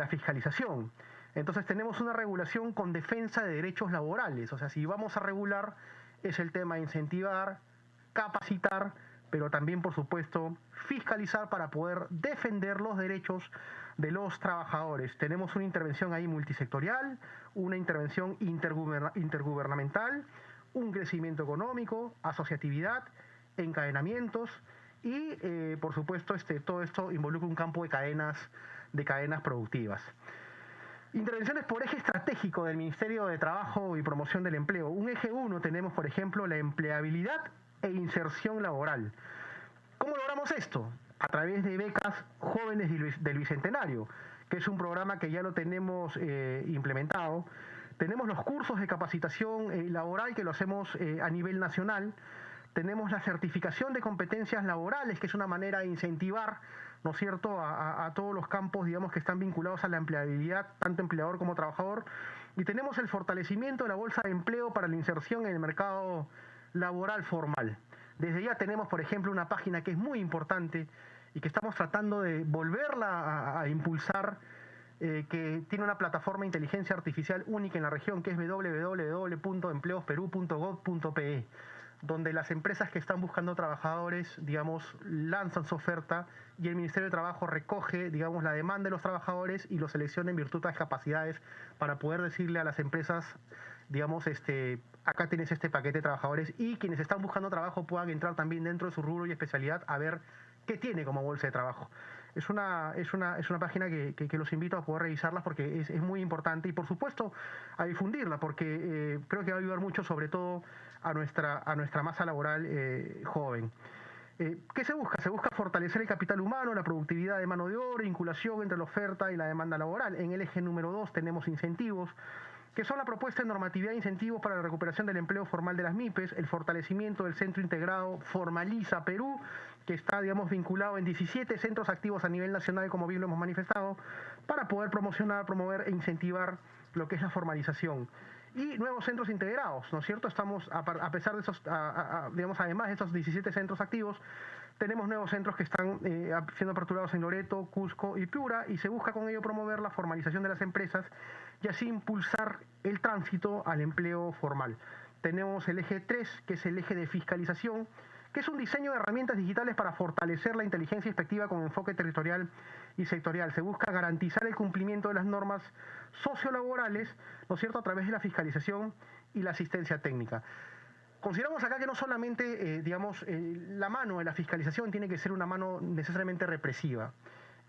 fiscalización. Entonces tenemos una regulación con defensa de derechos laborales. O sea, si vamos a regular, es el tema de incentivar, capacitar, pero también, por supuesto, fiscalizar para poder defender los derechos de los trabajadores. Tenemos una intervención ahí multisectorial, una intervención intergubernamental, un crecimiento económico, asociatividad, encadenamientos y, por supuesto, todo esto involucra un campo de cadenas productivas. Intervenciones por eje estratégico del Ministerio de Trabajo y Promoción del Empleo. Un eje 1 tenemos, por ejemplo, la empleabilidad e inserción laboral. ¿Cómo logramos esto? A través de becas jóvenes del Bicentenario, que es un programa que ya lo tenemos implementado. Tenemos los cursos de capacitación laboral, que lo hacemos a nivel nacional. Tenemos la certificación de competencias laborales, que es una manera de incentivar, ¿no es cierto?, a todos los campos, digamos, que están vinculados a la empleabilidad, tanto empleador como trabajador. Y tenemos el fortalecimiento de la bolsa de empleo para la inserción en el mercado laboral formal. Desde ya tenemos, por ejemplo, una página que es muy importante y que estamos tratando de volverla a impulsar, que tiene una plataforma de inteligencia artificial única en la región, que es www.empleosperú.gov.pe, donde las empresas que están buscando trabajadores, digamos, lanzan su oferta y el Ministerio de Trabajo recoge, digamos, la demanda de los trabajadores y los selecciona en virtud de las capacidades para poder decirle a las empresas, digamos, acá tienes este paquete de trabajadores, y quienes están buscando trabajo puedan entrar también dentro de su rubro y especialidad a ver qué tiene como bolsa de trabajo. Es una página que los invito a poder revisarla, porque es muy importante, y por supuesto a difundirla, porque creo que va a ayudar mucho, sobre todo a nuestra masa laboral joven. ¿Qué se busca? Se busca fortalecer el capital humano, la productividad de mano de obra, vinculación entre la oferta y la demanda laboral. En el eje número 2 tenemos incentivos, que son la propuesta de normatividad de incentivos para la recuperación del empleo formal de las MIPES, el fortalecimiento del Centro Integrado Formaliza Perú, que está, digamos, vinculado en 17 centros activos a nivel nacional, como bien lo hemos manifestado, para poder promocionar, promover e incentivar lo que es la formalización. Y nuevos centros integrados, ¿no es cierto? Estamos, a pesar de esos, digamos, además de esos 17 centros activos, tenemos nuevos centros que están siendo aperturados en Loreto, Cusco y Piura, y se busca con ello promover la formalización de las empresas y así impulsar el tránsito al empleo formal. Tenemos el eje 3, que es el eje de fiscalización, que es un diseño de herramientas digitales para fortalecer la inteligencia inspectiva con enfoque territorial y sectorial. Se busca garantizar el cumplimiento de las normas sociolaborales, ¿no es cierto?, a través de la fiscalización y la asistencia técnica. Consideramos acá que no solamente, la mano de la fiscalización tiene que ser una mano necesariamente represiva.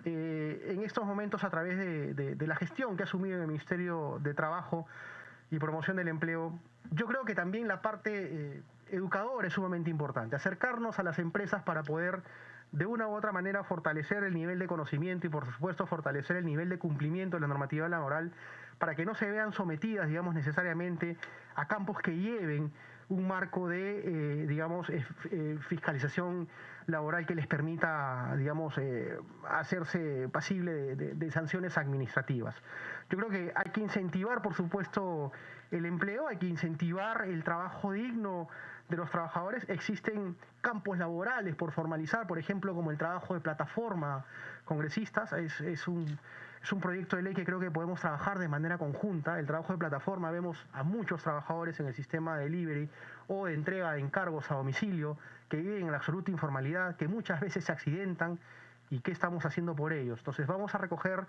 En estos momentos, a través de la gestión que ha asumido el Ministerio de Trabajo y Promoción del Empleo, yo creo que también la parte educadora es sumamente importante. Acercarnos a las empresas para poder, de una u otra manera, fortalecer el nivel de conocimiento y, por supuesto, fortalecer el nivel de cumplimiento de la normativa laboral para que no se vean sometidas, necesariamente a campos que lleven un marco de, fiscalización laboral que les permita, hacerse pasible de sanciones administrativas. Yo creo que hay que incentivar, por supuesto, el empleo, hay que incentivar el trabajo digno de los trabajadores. Existen campos laborales por formalizar, por ejemplo, como el trabajo de plataforma. Congresistas, es un proyecto de ley que creo que podemos trabajar de manera conjunta. El trabajo de plataforma, vemos a muchos trabajadores en el sistema de delivery o de entrega de encargos a domicilio que viven en la absoluta informalidad, que muchas veces se accidentan, y qué estamos haciendo por ellos. Entonces vamos a recoger.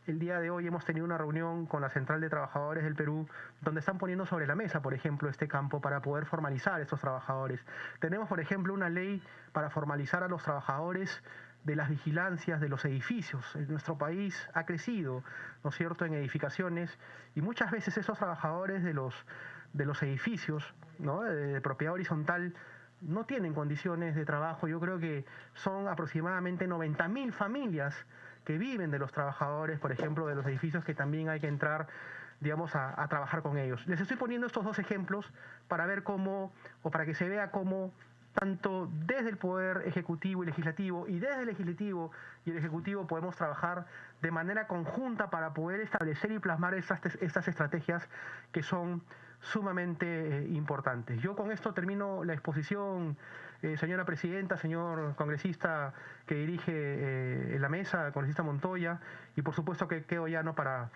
El día de hoy hemos tenido una reunión con la Central de Trabajadores del Perú, donde están poniendo sobre la mesa, por ejemplo, este campo para poder formalizar a estos trabajadores. Tenemos, por ejemplo, una ley para formalizar a los trabajadores de las vigilancias de los edificios. En nuestro país ha crecido, ¿no es cierto?, en edificaciones, y muchas veces esos trabajadores de los edificios, ¿no?, de propiedad horizontal, no tienen condiciones de trabajo. Yo creo que son aproximadamente 90.000 familias que viven de los trabajadores, por ejemplo, de los edificios, que también hay que entrar, a trabajar con ellos. Les estoy poniendo estos dos ejemplos para ver cómo, o para que se vea cómo, tanto desde el Poder Ejecutivo y Legislativo, y desde el Legislativo y el Ejecutivo, podemos trabajar de manera conjunta para poder establecer y plasmar estas estrategias que son sumamente importantes. Yo con esto termino la exposición, señora presidenta, señor congresista que dirige la mesa, congresista Montoya, y por supuesto que quedo llano para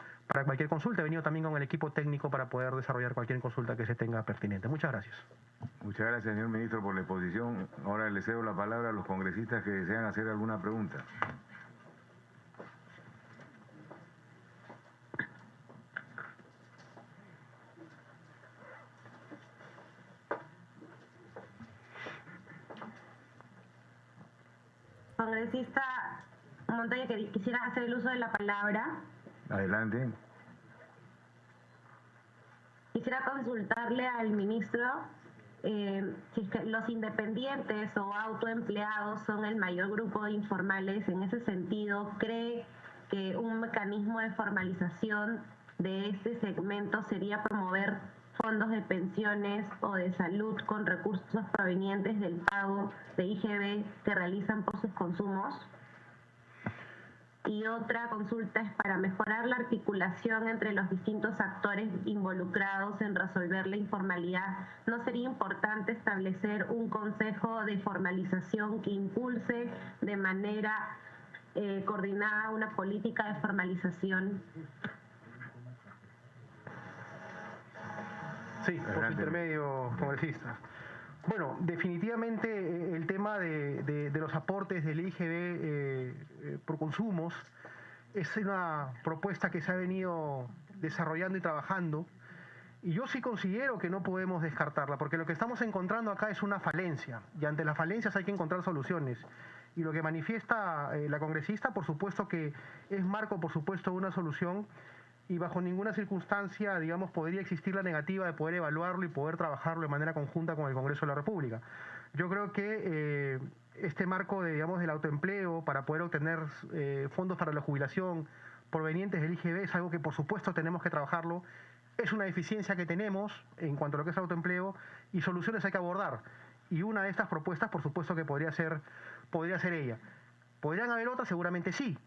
cualquier consulta. He venido también con el equipo técnico para poder desarrollar cualquier consulta que se tenga pertinente. Muchas gracias. Muchas gracias, señor ministro, por la exposición. Ahora le cedo la palabra a los congresistas que desean hacer alguna pregunta. Congresista Montoya, que quisiera hacer el uso de la palabra. Adelante. Quisiera consultarle al ministro si es que los independientes o autoempleados son el mayor grupo de informales. En ese sentido, ¿cree que un mecanismo de formalización de este segmento sería promover fondos de pensiones o de salud con recursos provenientes del pago de IGB que realizan por sus consumos? Y otra consulta es para mejorar la articulación entre los distintos actores involucrados en resolver la informalidad. ¿No sería importante establecer un consejo de formalización que impulse de manera coordinada una política de formalización? Sí, por su intermedio, congresista. Bueno, definitivamente el tema de los aportes del IGB por consumos es una propuesta que se ha venido desarrollando y trabajando, y yo sí considero que no podemos descartarla, porque lo que estamos encontrando acá es una falencia, y ante las falencias hay que encontrar soluciones. Y lo que manifiesta la congresista, por supuesto que es marco, por supuesto, de una solución, y bajo ninguna circunstancia, podría existir la negativa de poder evaluarlo y poder trabajarlo de manera conjunta con el Congreso de la República. Yo creo que este marco del autoempleo para poder obtener fondos para la jubilación provenientes del IGB es algo que por supuesto tenemos que trabajarlo. Es una deficiencia que tenemos en cuanto a lo que es el autoempleo, y soluciones hay que abordar. Y una de estas propuestas, por supuesto que podría ser ella. ¿Podrían haber otras? Seguramente sí.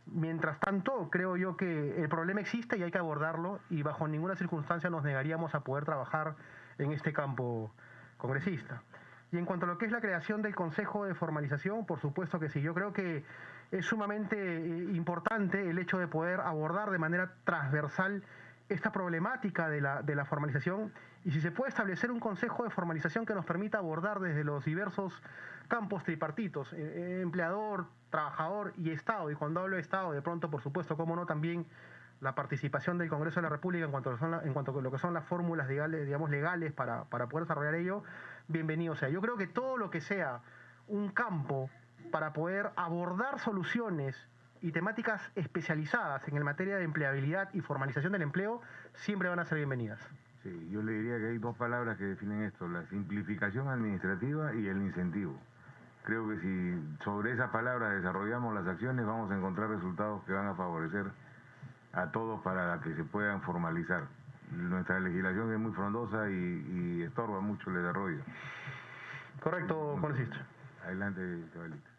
Mientras tanto, creo yo que el problema existe y hay que abordarlo, y bajo ninguna circunstancia nos negaríamos a poder trabajar en este campo, congresista. Y en cuanto a lo que es la creación del Consejo de Formalización, por supuesto que sí. Yo creo que es sumamente importante el hecho de poder abordar de manera transversal esta problemática de la formalización y si se puede establecer un consejo de formalización que nos permita abordar desde los diversos campos tripartitos, empleador, trabajador y Estado. Y cuando hablo de Estado, de pronto, por supuesto, cómo no, también la participación del Congreso de la República en cuanto a lo que son las fórmulas legales, digamos, legales para poder desarrollar ello, bienvenido sea. Yo creo que todo lo que sea un campo para poder abordar soluciones y temáticas especializadas en materia de empleabilidad y formalización del empleo siempre van a ser bienvenidas. Sí, yo le diría que hay dos palabras que definen esto, la simplificación administrativa y el incentivo. Creo que si sobre esas palabras desarrollamos las acciones, vamos a encontrar resultados que van a favorecer a todos para que se puedan formalizar. Nuestra legislación es muy frondosa y estorba mucho el desarrollo. Correcto, congresista. Adelante, Chavalita.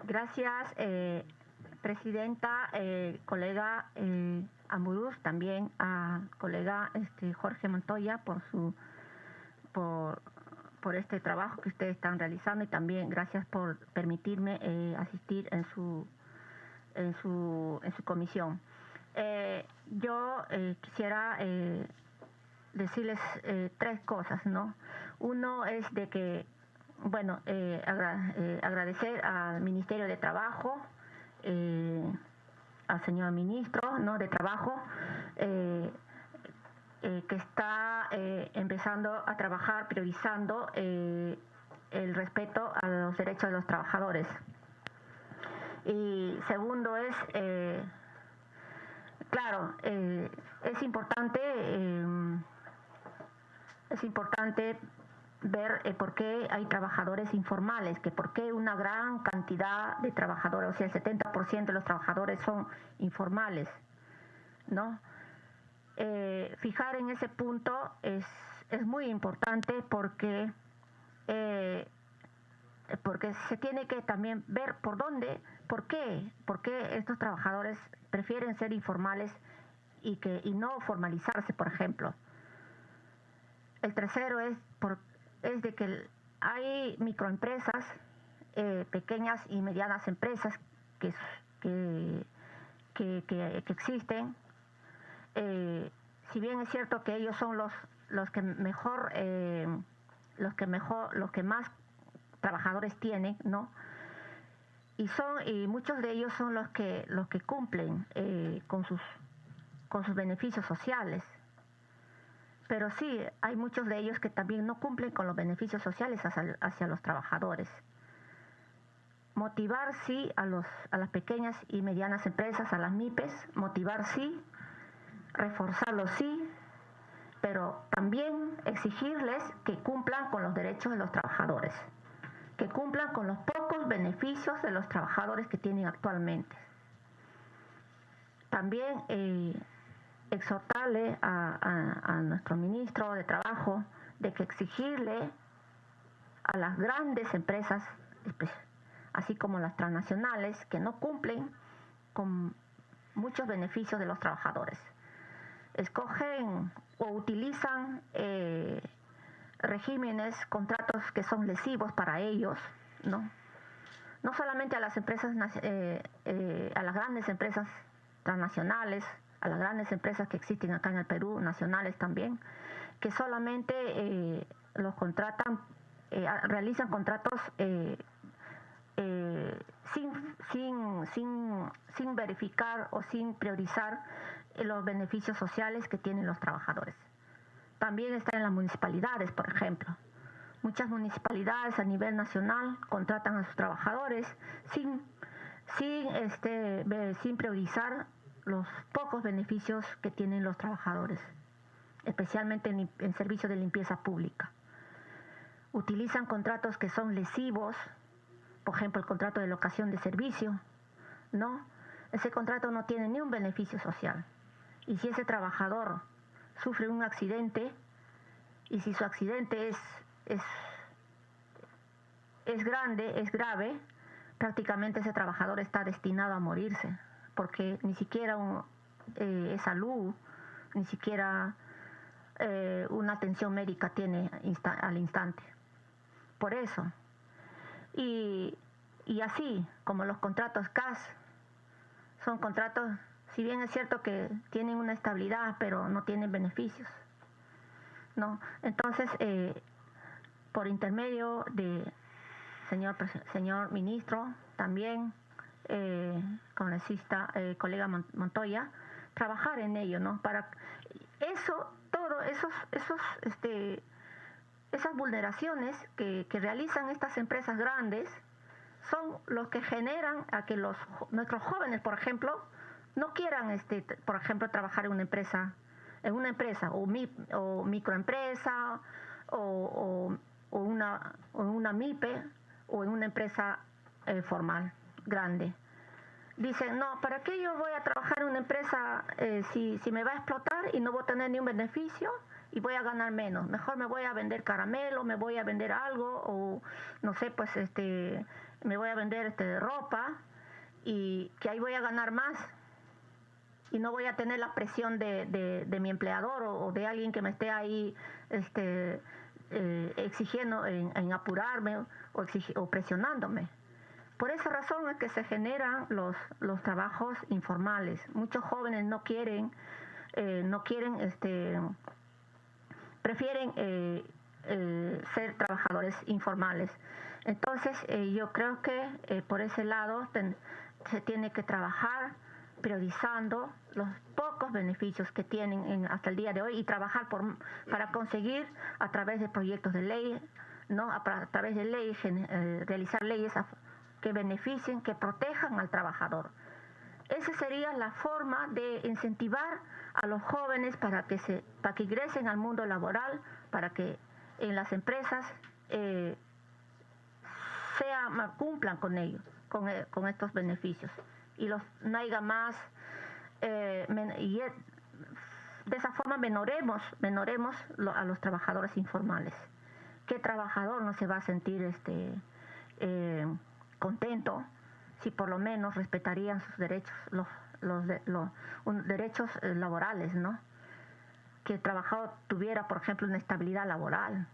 Gracias, presidenta, colega Amuruz, también a colega Jorge Montoya por este trabajo que ustedes están realizando y también gracias por permitirme asistir en su comisión. Yo quisiera decirles tres cosas, ¿no? Uno es de que bueno, agradecer al Ministerio de Trabajo, al señor ministro, ¿no?, de Trabajo, que está empezando a trabajar priorizando el respeto a los derechos de los trabajadores. Y segundo es, claro, es importante ver por qué hay trabajadores informales, que por qué una gran cantidad de trabajadores, o sea, el 70% de los trabajadores son informales, ¿no? Fijar en ese punto es muy importante porque se tiene que también ver por qué estos trabajadores prefieren ser informales y no formalizarse, por ejemplo. El tercero es de que hay microempresas, pequeñas y medianas empresas que existen. Si bien es cierto que ellos son los que más trabajadores tienen, ¿no? Y muchos de ellos son los que cumplen con sus beneficios sociales. Pero sí, hay muchos de ellos que también no cumplen con los beneficios sociales hacia los trabajadores. Motivar sí a las pequeñas y medianas empresas, a las MIPES, motivar sí, reforzarlos sí, pero también exigirles que cumplan con los derechos de los trabajadores, que cumplan con los pocos beneficios de los trabajadores que tienen actualmente. También exhortarle a nuestro ministro de Trabajo de que exigirle a las grandes empresas, así como las transnacionales, que no cumplen con muchos beneficios de los trabajadores. Escogen o utilizan regímenes, contratos que son lesivos para ellos, ¿no? No solamente a las empresas, a las grandes empresas transnacionales, a las grandes empresas que existen acá en el Perú, nacionales también, que solamente los contratan, realizan contratos sin verificar o sin priorizar los beneficios sociales que tienen los trabajadores. También está en las municipalidades, por ejemplo. Muchas municipalidades a nivel nacional contratan a sus trabajadores sin priorizar los pocos beneficios que tienen los trabajadores, especialmente en servicios de limpieza pública. Utilizan contratos que son lesivos, por ejemplo, el contrato de locación de servicio, ¿no? Ese contrato no tiene ni un beneficio social. Y si ese trabajador sufre un accidente, y si su accidente es grave, prácticamente ese trabajador está destinado a morirse, porque ni siquiera es salud, ni siquiera una atención médica tiene al instante. Por eso. Y Y así como los contratos CAS, son contratos, si bien es cierto que tienen una estabilidad, pero no tienen beneficios, ¿no? Entonces, por intermedio de señor ministro, también congresista, colega Montoya, trabajar en ello, ¿no? Para eso, todo esas vulneraciones que realizan estas empresas grandes son los que generan a que nuestros jóvenes, por ejemplo, no quieran, por ejemplo, trabajar en una empresa o microempresa o una MIPE o en una empresa formal, grande. Dicen, no, ¿para qué yo voy a trabajar en una empresa si me va a explotar y no voy a tener ni un beneficio y voy a ganar menos? Mejor me voy a vender caramelo, me voy a vender algo, o no sé, pues me voy a vender ropa, y que ahí voy a ganar más y no voy a tener la presión de mi empleador o de alguien que me esté ahí exigiendo en apurarme o presionándome. Por esa razón es que se generan los trabajos informales. Muchos jóvenes prefieren ser trabajadores informales. Entonces, yo creo que por ese lado se tiene que trabajar priorizando los pocos beneficios que tienen hasta el día de hoy y trabajar para conseguir a través de proyectos de ley, ¿no? A través de leyes, realizar leyes que beneficien, que protejan al trabajador. Esa sería la forma de incentivar a los jóvenes para que ingresen al mundo laboral, para que en las empresas cumplan con ello, con estos beneficios. Y no haya más, de esa forma menoremos a los trabajadores informales. ¿Qué trabajador no se va a sentir contento si por lo menos respetarían sus derechos, derechos laborales, ¿no? Que el trabajador tuviera, por ejemplo, una estabilidad laboral,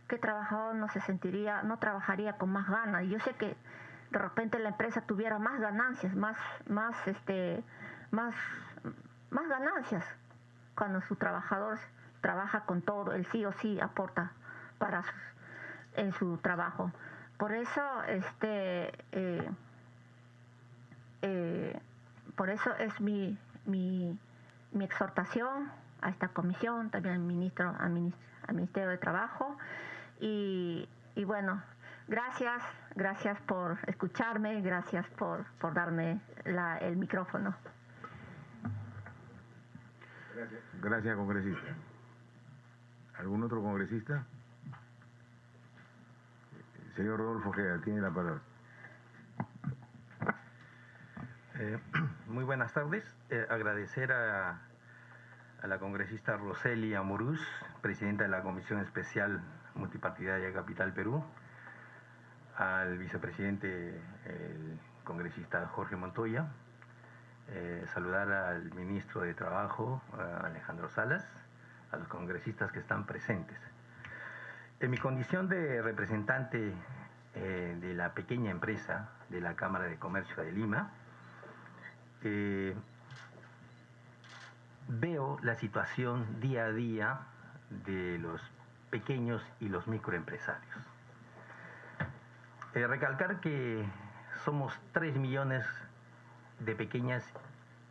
que el trabajador no trabajaría con más ganas. Y yo sé que de repente la empresa tuviera más ganancias, más ganancias cuando su trabajador trabaja con todo, él sí o sí aporta en su trabajo. Por eso, es mi exhortación a esta comisión, también al Ministerio de Trabajo. Y bueno, gracias por escucharme, gracias por darme el micrófono. Gracias, congresista. ¿Algún otro congresista? Señor Rodolfo Ojeda, tiene la palabra. Muy buenas tardes. Agradecer a la congresista Roseli Amorús, presidenta de la Comisión Especial Multipartidaria Capital Perú, al vicepresidente, el congresista Jorge Montoya, saludar al ministro de Trabajo, Alejandro Salas, a los congresistas que están presentes. En mi condición de representante de la pequeña empresa de la Cámara de Comercio de Lima, veo la situación día a día de los pequeños y los microempresarios. Recalcar que somos 3 millones de pequeñas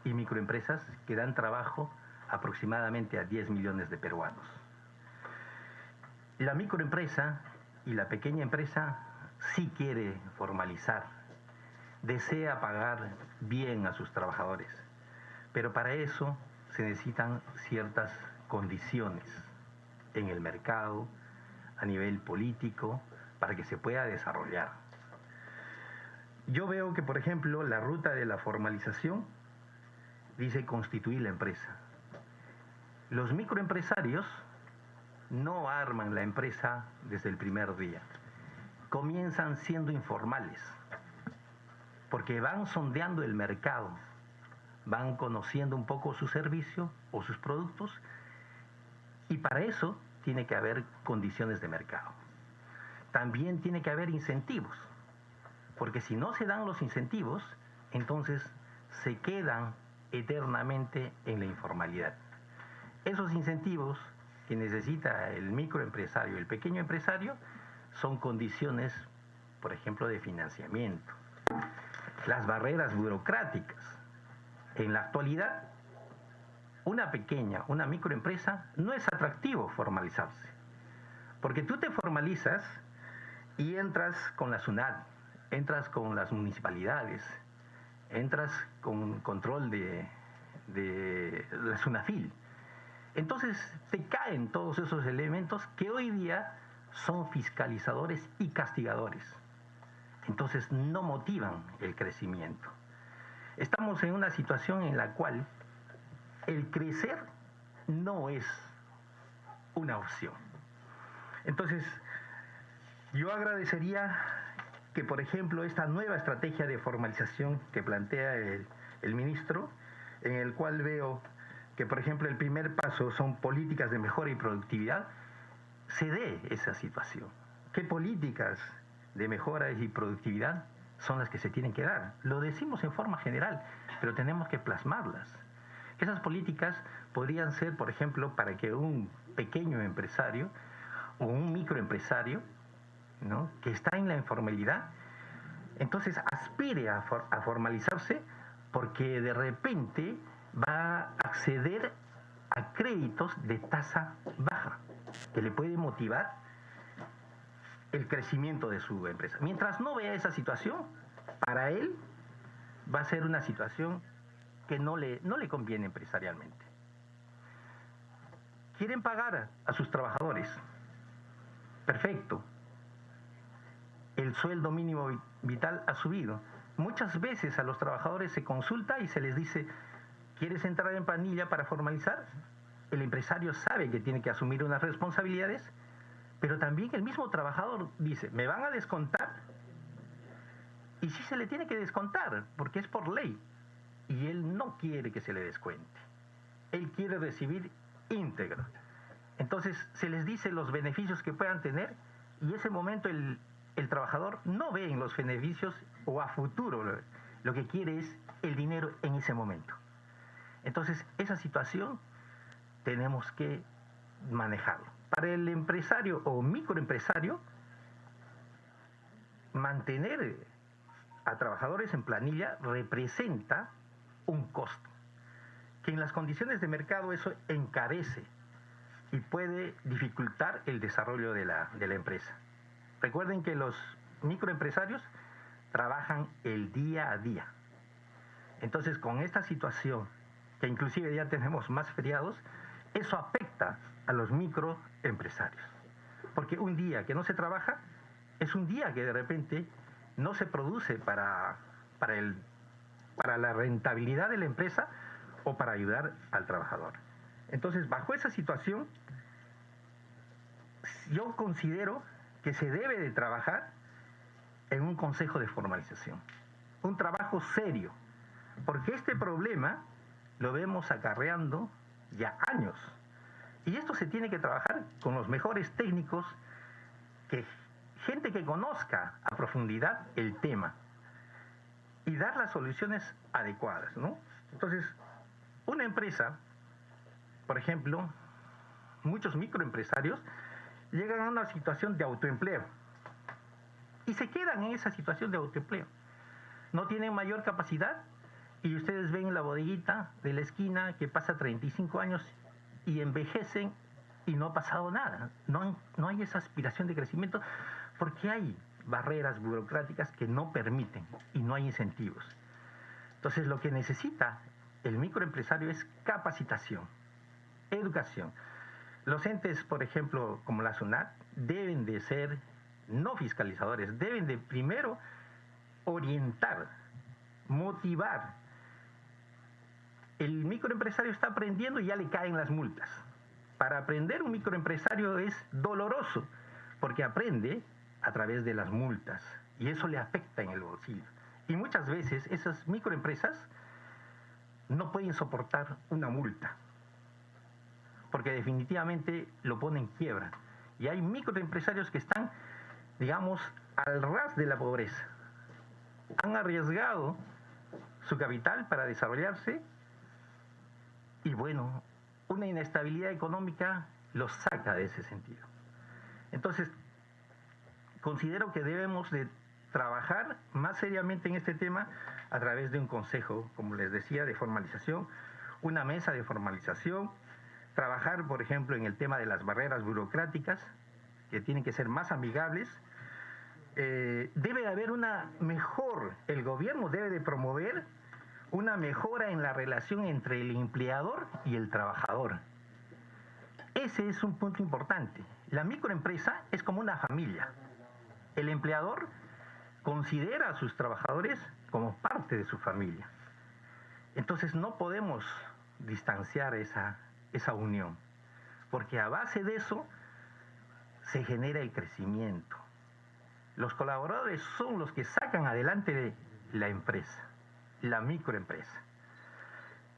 y microempresas que dan trabajo aproximadamente a 10 millones de peruanos. La microempresa y la pequeña empresa sí quiere formalizar, desea pagar bien a sus trabajadores, pero para eso se necesitan ciertas condiciones en el mercado, a nivel político, para que se pueda desarrollar. Yo veo que, por ejemplo, la ruta de la formalización dice constituir la empresa. Los microempresarios no arman la empresa desde el primer día. Comienzan siendo informales, porque van sondeando el mercado, van conociendo un poco su servicio o sus productos, y para eso tiene que haber condiciones de mercado. También tiene que haber incentivos porque si no se dan los incentivos, entonces se quedan eternamente en la informalidad. Esos incentivos que necesita el microempresario, el pequeño empresario, son condiciones, por ejemplo, de financiamiento. Las barreras burocráticas. En la actualidad, una microempresa, no es atractivo formalizarse. Porque tú te formalizas y entras con la SUNAT, entras con las municipalidades, entras con control de la SUNAFIL. Entonces te caen todos esos elementos que hoy día son fiscalizadores y castigadores. Entonces no motivan el crecimiento. Estamos en una situación en la cual el crecer no es una opción. Entonces, yo agradecería que, por ejemplo, esta nueva estrategia de formalización que plantea el ministro, en el cual veo que, por ejemplo, el primer paso son políticas de mejora y productividad, se dé esa situación. ¿Qué políticas de mejora y productividad son las que se tienen que dar? Lo decimos en forma general, pero tenemos que plasmarlas. Esas políticas podrían ser, por ejemplo, para que un pequeño empresario o un microempresario, ¿no?, que está en la informalidad, entonces aspire a formalizarse, porque de repente va a acceder a créditos de tasa baja, que le puede motivar el crecimiento de su empresa. Mientras no vea esa situación, para él va a ser una situación que no le conviene empresarialmente. Quieren pagar a sus trabajadores. Perfecto. El sueldo mínimo vital ha subido. Muchas veces a los trabajadores se consulta y se les dice: ¿quieres entrar en planilla para formalizar? El empresario sabe que tiene que asumir unas responsabilidades, pero también el mismo trabajador dice: ¿me van a descontar? Y sí se le tiene que descontar, porque es por ley. Y él no quiere que se le descuente. Él quiere recibir íntegro. Entonces se les dice los beneficios que puedan tener, y ese momento el trabajador no ve en los beneficios o a futuro. Lo que quiere es el dinero en ese momento. Entonces esa situación tenemos que manejarlo. Para el empresario o microempresario, mantener a trabajadores en planilla representa un costo, que en las condiciones de mercado eso encarece y puede dificultar el desarrollo de la empresa. Recuerden que los microempresarios trabajan el día a día. Entonces, con esta situación, que inclusive ya tenemos más feriados, eso afecta a los microempresarios. Porque un día que no se trabaja es un día que de repente no se produce para la rentabilidad de la empresa o para ayudar al trabajador. Entonces, bajo esa situación, yo considero que se debe de trabajar en un consejo de formalización, un trabajo serio, porque este problema lo vemos acarreando ya años, y esto se tiene que trabajar con los mejores técnicos, gente que conozca a profundidad el tema y dar las soluciones adecuadas, ¿no? Entonces, una empresa, por ejemplo, muchos microempresarios llegan a una situación de autoempleo y se quedan en esa situación de autoempleo. No tienen mayor capacidad y ustedes ven la bodeguita de la esquina que pasa 35 años y envejecen y no ha pasado nada. No hay esa aspiración de crecimiento porque hay barreras burocráticas que no permiten y no hay incentivos. Entonces, lo que necesita el microempresario es capacitación, educación. Los entes, por ejemplo, como la SUNAT, deben de ser no fiscalizadores, deben de primero orientar, motivar. El microempresario está aprendiendo y ya le caen las multas. Para aprender, un microempresario es doloroso, porque aprende a través de las multas y eso le afecta en el bolsillo. Y muchas veces esas microempresas no pueden soportar una multa, porque definitivamente lo pone en quiebra. Y hay microempresarios que están, digamos, al ras de la pobreza. han arriesgado su capital para desarrollarse y bueno, una inestabilidad económica los saca de ese sentido. Entonces, considero que debemos de trabajar más seriamente en este tema a través de un consejo, como les decía, de formalización, una mesa de formalización, trabajar, por ejemplo, en el tema de las barreras burocráticas, que tienen que ser más amigables. Debe haber una mejor, el gobierno debe de promover una mejora en la relación entre el empleador y el trabajador. Ese es un punto importante. La microempresa es como una familia. El empleador considera a sus trabajadores como parte de su familia. Entonces no podemos distanciar esa unión, porque a base de eso se genera el crecimiento. Los colaboradores son los que sacan adelante la empresa, la microempresa.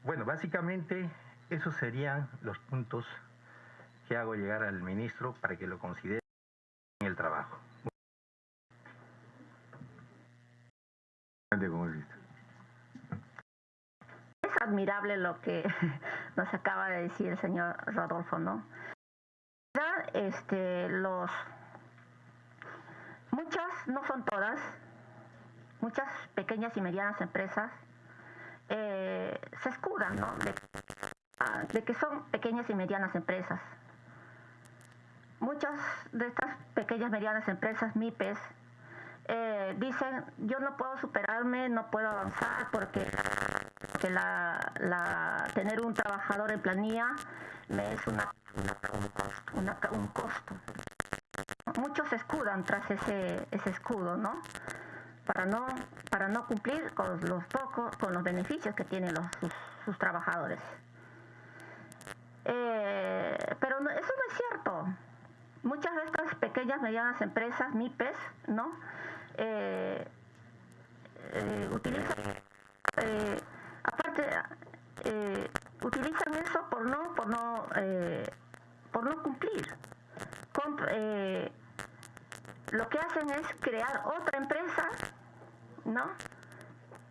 Bueno, básicamente esos serían los puntos que hago llegar al ministro para que lo considere en el trabajo. Es admirable lo que nos acaba de decir el señor Rodolfo, ¿no? Muchas, no son todas, muchas pequeñas y medianas empresas se escudan, ¿no? De que son pequeñas y medianas empresas. Muchas de estas pequeñas y medianas empresas, MIPES, dicen, yo no puedo superarme, no puedo avanzar porque tener un trabajador en planilla me es un costo. Muchos se escudan tras ese escudo, ¿no? Para no cumplir con los beneficios que tienen sus trabajadores. Pero eso no es cierto. Muchas de estas pequeñas, medianas empresas, MIPES, ¿no? Utilizan eso por no cumplir. Lo que hacen es crear otra empresa, ¿no?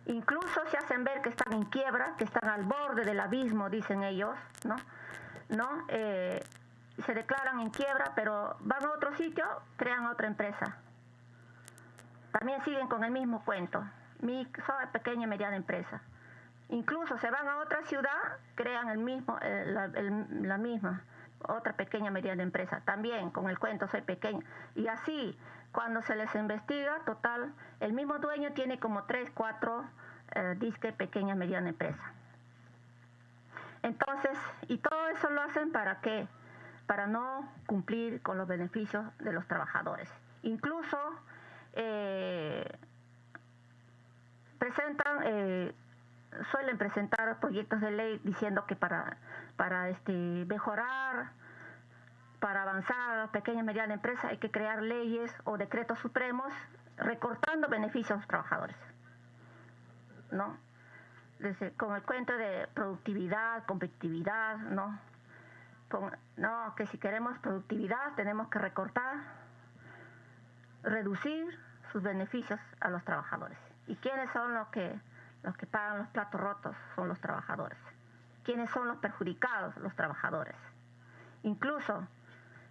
Incluso se hacen ver que están en quiebra, que están al borde del abismo, dicen ellos, ¿no? Se declaran en quiebra, pero van a otro sitio, crean otra empresa. También siguen con el mismo cuento. Soy pequeña y mediana empresa. Incluso se van a otra ciudad, crean la misma, otra pequeña y mediana empresa. También con el cuento soy pequeña. Y así, cuando se les investiga, total, el mismo dueño tiene como 3, 4 disque pequeña y mediana empresa. Entonces, y todo eso lo hacen ¿para qué? Para no cumplir con los beneficios de los trabajadores. Incluso suelen presentar proyectos de ley diciendo que para mejorar, para avanzar a la pequeña y mediana empresa hay que crear leyes o decretos supremos recortando beneficios a los trabajadores, ¿no? Con el cuento de productividad, competitividad, ¿no? Que si queremos productividad tenemos que recortar, reducir sus beneficios a los trabajadores. ¿Y quiénes son los que pagan los platos rotos? Son los trabajadores. ¿Quiénes son los perjudicados? Los trabajadores. Incluso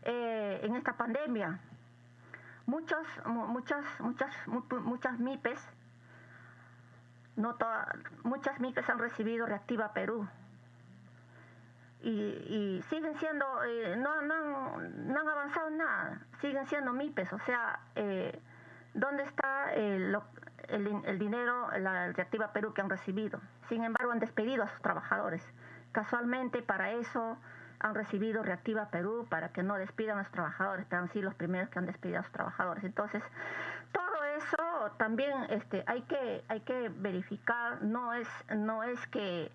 en esta pandemia, muchas MIPES, muchas MIPES han recibido Reactiva Perú y siguen siendo, no han avanzado en nada, siguen siendo MIPES. O sea, ¿dónde está el dinero, la Reactiva Perú que han recibido? Sin embargo, han despedido a sus trabajadores. Casualmente, para eso han recibido Reactiva Perú, para que no despidan a sus trabajadores, pero han sido los primeros que han despedido a sus trabajadores. Entonces, todo eso también hay que verificar. No es que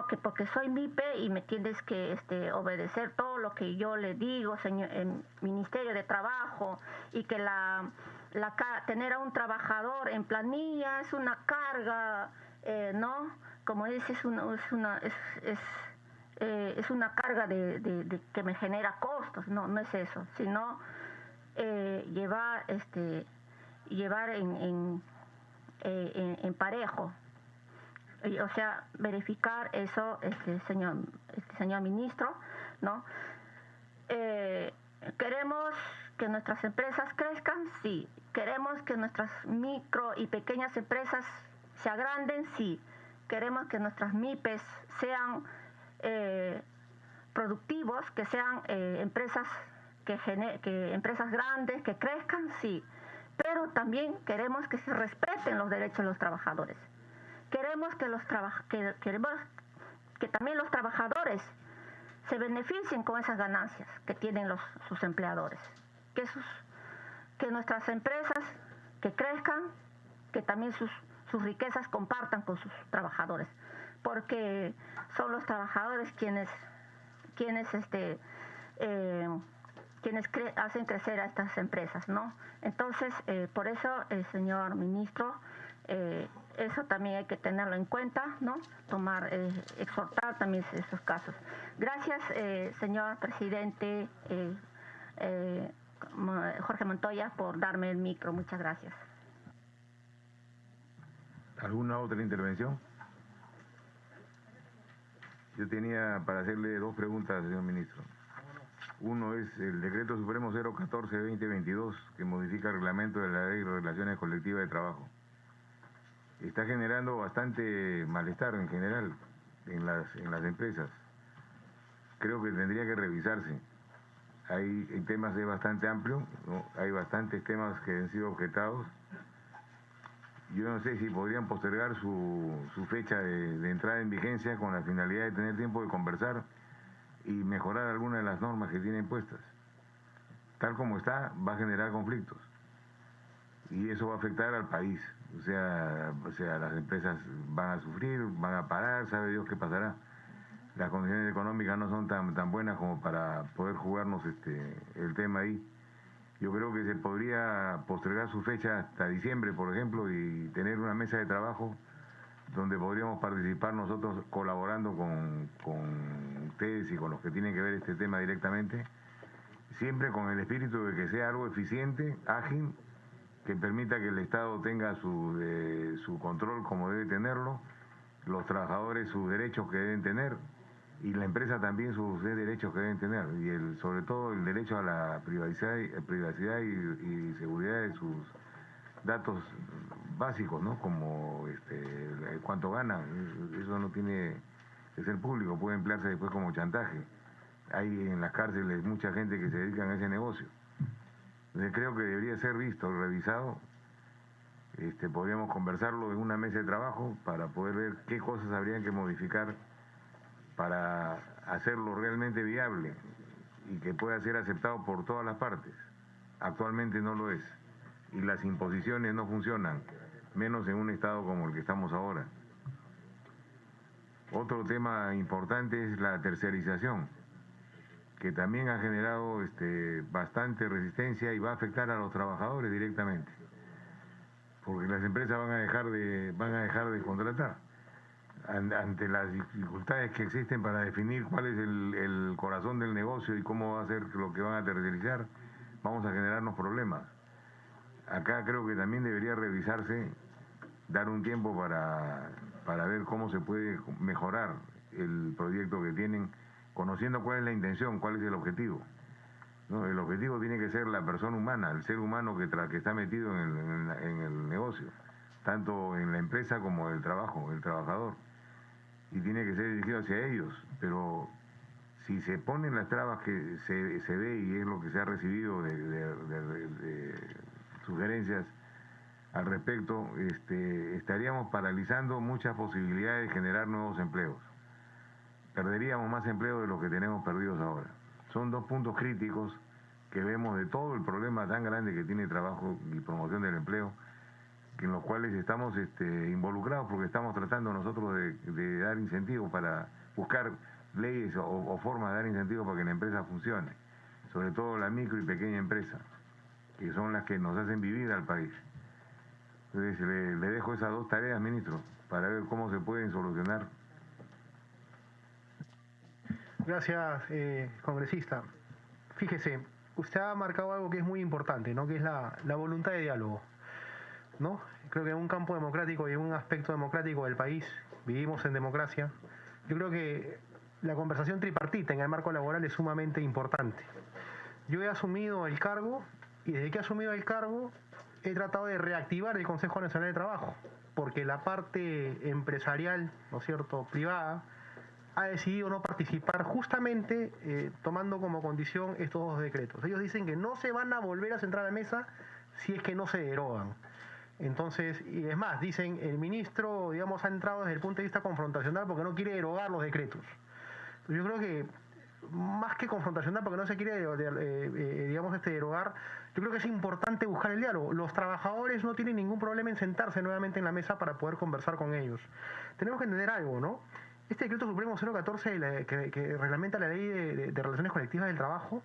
que porque soy MIPE y me tienes que obedecer todo lo que yo le digo, señor, el Ministerio de Trabajo, y que tener a un trabajador en planilla es una carga, ¿no? Como dice, es una carga que me genera costos. No es eso, sino llevar en parejo. O sea, verificar eso, señor ministro, ¿no? ¿Queremos que nuestras empresas crezcan? Sí. ¿Queremos que nuestras micro y pequeñas empresas se agranden? Sí. ¿Queremos que nuestras MIPES sean productivos, que sean empresas empresas grandes, que crezcan? Sí. Pero también queremos que se respeten los derechos de los trabajadores. Queremos que también los trabajadores se beneficien con esas ganancias que tienen sus empleadores. Que nuestras empresas que crezcan, que también sus riquezas compartan con sus trabajadores, porque son los trabajadores quienes hacen crecer a estas empresas, ¿no? Entonces, por eso, señor ministro, eso también hay que tenerlo en cuenta, ¿no? Exhortar también esos casos. Gracias, señor presidente Jorge Montoya, por darme el micro. Muchas gracias. ¿Alguna otra intervención? Yo tenía para hacerle dos preguntas, señor ministro. Uno es el Decreto Supremo 014-2022, que modifica el reglamento de la Ley de Relaciones Colectivas de Trabajo. Está generando bastante malestar en general en las empresas. Creo que tendría que revisarse. Hay temas de bastante amplio, ¿no? Hay bastantes temas que han sido objetados. Yo no sé si podrían postergar su fecha de entrada en vigencia con la finalidad de tener tiempo de conversar y mejorar algunas de las normas que tienen puestas. Tal como está, va a generar conflictos. Y eso va a afectar al país. O sea, las empresas van a sufrir, van a parar, sabe Dios qué pasará. Las condiciones económicas no son tan buenas como para poder jugarnos el tema ahí. Yo creo que se podría postergar su fecha hasta diciembre, por ejemplo, y tener una mesa de trabajo donde podríamos participar nosotros colaborando con ustedes y con los que tienen que ver este tema directamente, siempre con el espíritu de que sea algo eficiente, ágil, que permita que el Estado tenga su control como debe tenerlo, los trabajadores sus derechos que deben tener y la empresa también sus derechos que deben tener, y sobre todo el derecho a la privacidad y seguridad de sus datos básicos, ¿no? Como cuánto ganan. Eso no tiene que ser público, puede emplearse después como chantaje. Hay en las cárceles mucha gente que se dedica a ese negocio. Entonces creo que debería ser visto, revisado. Podríamos conversarlo en una mesa de trabajo para poder ver qué cosas habrían que modificar para hacerlo realmente viable y que pueda ser aceptado por todas las partes. Actualmente no lo es y las imposiciones no funcionan, menos en un estado como el que estamos ahora. Otro tema importante es la tercerización, que también ha generado bastante resistencia y va a afectar a los trabajadores directamente, porque las empresas van a dejar de contratar ante las dificultades que existen para definir cuál es el corazón del negocio y cómo va a ser lo que van a tercerizar. Vamos a generarnos problemas. Acá creo que también debería revisarse, dar un tiempo para ver cómo se puede mejorar el proyecto que tienen, conociendo cuál es la intención, cuál es el objetivo, ¿no? El objetivo tiene que ser la persona humana, el ser humano que está metido en el negocio, tanto en la empresa como el trabajo, el trabajador, y tiene que ser dirigido hacia ellos. Pero si se ponen las trabas que se ve, y es lo que se ha recibido de sugerencias al respecto, estaríamos paralizando muchas posibilidades de generar nuevos empleos. Perderíamos más empleos de los que tenemos perdidos ahora. Son dos puntos críticos que vemos de todo el problema tan grande que tiene trabajo y promoción del empleo, en los cuales estamos involucrados, porque estamos tratando nosotros de dar incentivos para buscar leyes o formas de dar incentivos para que la empresa funcione, sobre todo la micro y pequeña empresa, que son las que nos hacen vivir al país. Entonces le dejo esas dos tareas, ministro, para ver cómo se pueden solucionar. Gracias, congresista. Fíjese, usted ha marcado algo que es muy importante, ¿no? Que es la voluntad de diálogo. ¿no? Creo que en un campo democrático y en un aspecto democrático del país vivimos en democracia. Yo creo que la conversación tripartita en el marco laboral es sumamente importante. Yo he asumido el cargo y desde que he asumido el cargo he tratado de reactivar el Consejo Nacional de Trabajo, porque la parte empresarial, ¿no es cierto?, privada, ha decidido no participar justamente tomando como condición estos dos decretos. Ellos dicen que no se van a volver a sentar a la mesa si es que no se derogan. Entonces, y es más, dicen, el ministro, digamos, ha entrado desde el punto de vista confrontacional porque no quiere derogar los decretos. Yo creo que más que confrontacional porque no se quiere, digamos, derogar, yo creo que es importante buscar el diálogo. Los trabajadores no tienen ningún problema en sentarse nuevamente en la mesa para poder conversar con ellos. Tenemos que entender algo, ¿no? Este decreto supremo 014 que reglamenta la ley de relaciones colectivas del trabajo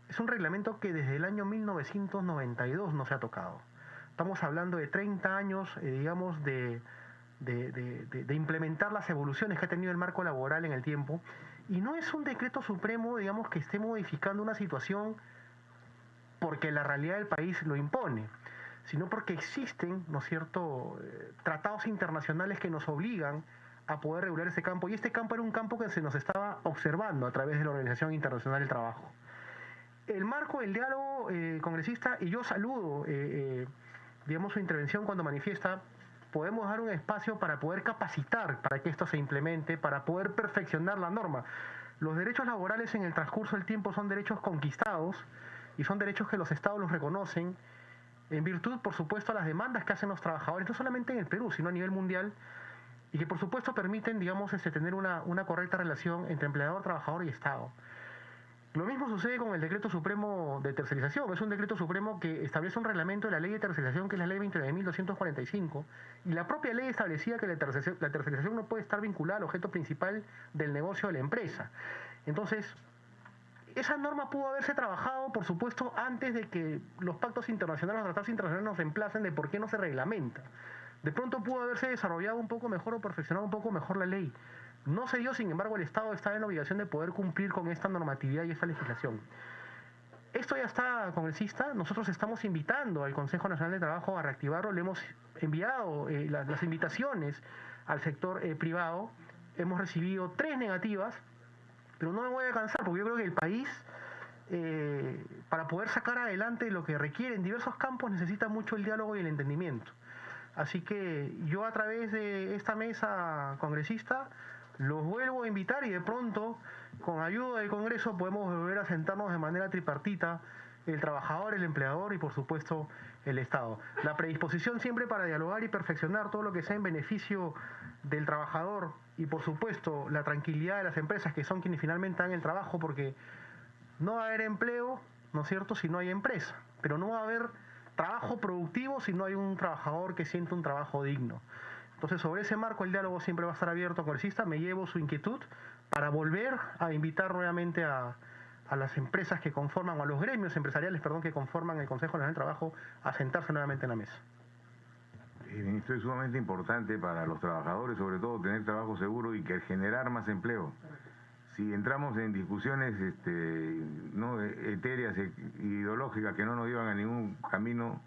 es un reglamento que desde el año 1992 no se ha tocado. Estamos hablando de 30 años, digamos, de implementar las evoluciones que ha tenido el marco laboral en el tiempo, y no es un decreto supremo, digamos, que esté modificando una situación porque la realidad del país lo impone, sino porque existen, ¿no es cierto?, tratados internacionales que nos obligan a poder regular ese campo, y este campo era un campo que se nos estaba observando a través de la Organización Internacional del Trabajo. El marco del diálogo congresista, y yo saludo, digamos, su intervención cuando manifiesta, podemos dar un espacio para poder capacitar, para que esto se implemente, para poder perfeccionar la norma. Los derechos laborales en el transcurso del tiempo son derechos conquistados y son derechos que los estados los reconocen en virtud, por supuesto, a las demandas que hacen los trabajadores, no solamente en el Perú, sino a nivel mundial, y que por supuesto permiten, digamos, tener una correcta relación entre empleador, trabajador y Estado. Lo mismo sucede con el decreto supremo de tercerización. Es un decreto supremo que establece un reglamento de la ley de tercerización, que es la ley 29.245, y la propia ley establecía que la tercerización no puede estar vinculada al objeto principal del negocio de la empresa. Entonces, esa norma pudo haberse trabajado, por supuesto, antes de que los pactos internacionales, los tratados internacionales nos reemplacen de por qué no se reglamenta. De pronto pudo haberse desarrollado un poco mejor o perfeccionado un poco mejor la ley. No se dio, sin embargo, el Estado está en la obligación de poder cumplir con esta normatividad y esta legislación. Esto ya está, congresista. Nosotros estamos invitando al Consejo Nacional de Trabajo a reactivarlo. Le hemos enviado las invitaciones al sector privado. Hemos recibido 3 negativas, pero no me voy a cansar porque yo creo que el país, para poder sacar adelante lo que requiere en diversos campos, necesita mucho el diálogo y el entendimiento. Así que yo, a través de esta mesa congresista, los vuelvo a invitar, y de pronto, con ayuda del Congreso, podemos volver a sentarnos de manera tripartita, el trabajador, el empleador y, por supuesto, el Estado. La predisposición siempre para dialogar y perfeccionar todo lo que sea en beneficio del trabajador y, por supuesto, la tranquilidad de las empresas, que son quienes finalmente dan el trabajo, porque no va a haber empleo, ¿no es cierto?, si no hay empresa, pero no va a haber trabajo productivo si no hay un trabajador que sienta un trabajo digno. Entonces, sobre ese marco, el diálogo siempre va a estar abierto, congresista. Me llevo su inquietud para volver a invitar nuevamente a las empresas que conforman, o a los gremios empresariales, perdón, que conforman el Consejo Nacional del Trabajo, a sentarse nuevamente en la mesa. Ministro, es sumamente importante para los trabajadores, sobre todo, tener trabajo seguro y que generar más empleo. Si entramos en discusiones no etéreas, ideológicas, que no nos llevan a ningún camino,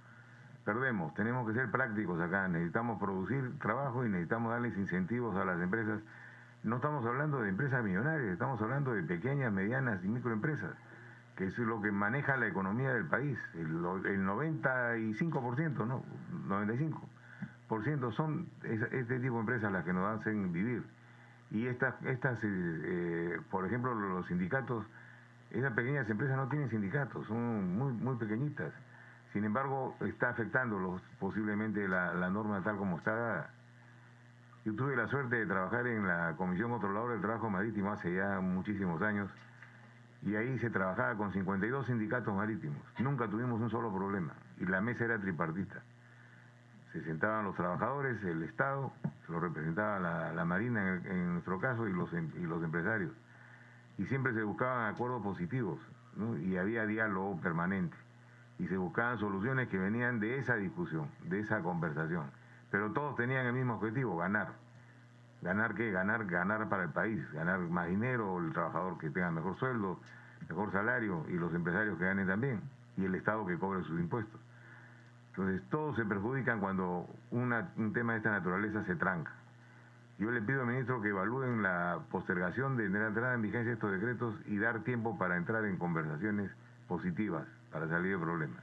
perdemos. Tenemos que ser prácticos acá. Necesitamos producir trabajo y necesitamos darles incentivos a las empresas. No estamos hablando de empresas millonarias, estamos hablando de pequeñas, medianas y microempresas, que es lo que maneja la economía del país. El 95%, ¿no? 95% son este tipo de empresas las que nos hacen vivir. Y por ejemplo, los sindicatos, esas pequeñas empresas no tienen sindicatos, son muy, muy pequeñitas. Sin embargo, está afectándolos posiblemente la norma tal como está dada. Yo tuve la suerte de trabajar en la Comisión Controladora del Trabajo Marítimo hace ya muchísimos años, y ahí se trabajaba con 52 sindicatos marítimos. Nunca tuvimos un solo problema, y la mesa era tripartita. Se sentaban los trabajadores, el Estado, lo representaba la Marina en nuestro caso, y los empresarios. Y siempre se buscaban acuerdos positivos, ¿no? Y había diálogo permanente. Y se buscaban soluciones que venían de esa discusión, de esa conversación. Pero todos tenían el mismo objetivo: ganar. ¿Ganar qué? Ganar para el país, ganar más dinero, el trabajador que tenga mejor sueldo, mejor salario, y los empresarios que ganen también, y el Estado que cobre sus impuestos. Entonces todos se perjudican cuando un tema de esta naturaleza se tranca. Yo le pido al ministro que evalúen la postergación de la entrada en vigencia de estos decretos y dar tiempo para entrar en conversaciones positivas para salir del problema.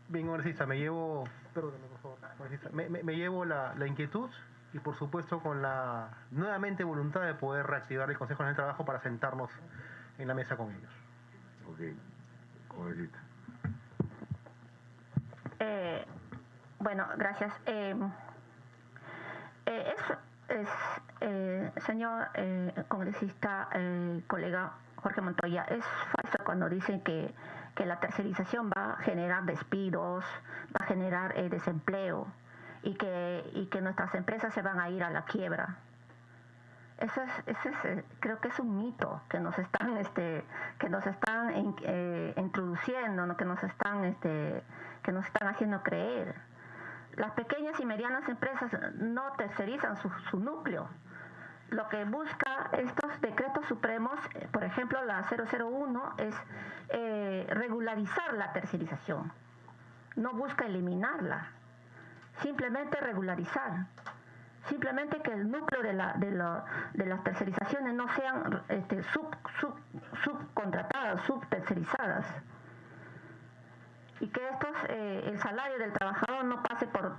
Bien, congresista, me llevo, perdóneme por favor, congresista, me llevo la inquietud y por supuesto con la nuevamente voluntad de poder reactivar el Consejo Nacional de Trabajo para sentarnos en la mesa con ellos. Ok, congresista. Bueno, gracias. Señor congresista, colega Jorge Montoya, es falso cuando dicen que la tercerización va a generar despidos, va a generar desempleo y que nuestras empresas se van a ir a la quiebra. Creo que es un mito que nos están introduciendo, ¿no? que nos están haciendo creer. Las pequeñas y medianas empresas no tercerizan su núcleo. Lo que busca estos decretos supremos, por ejemplo la 001, es regularizar la tercerización. No busca eliminarla, simplemente regularizar. Simplemente que el núcleo de las tercerizaciones no sean subcontratadas, subtercerizadas. Y que el salario del trabajador no pase por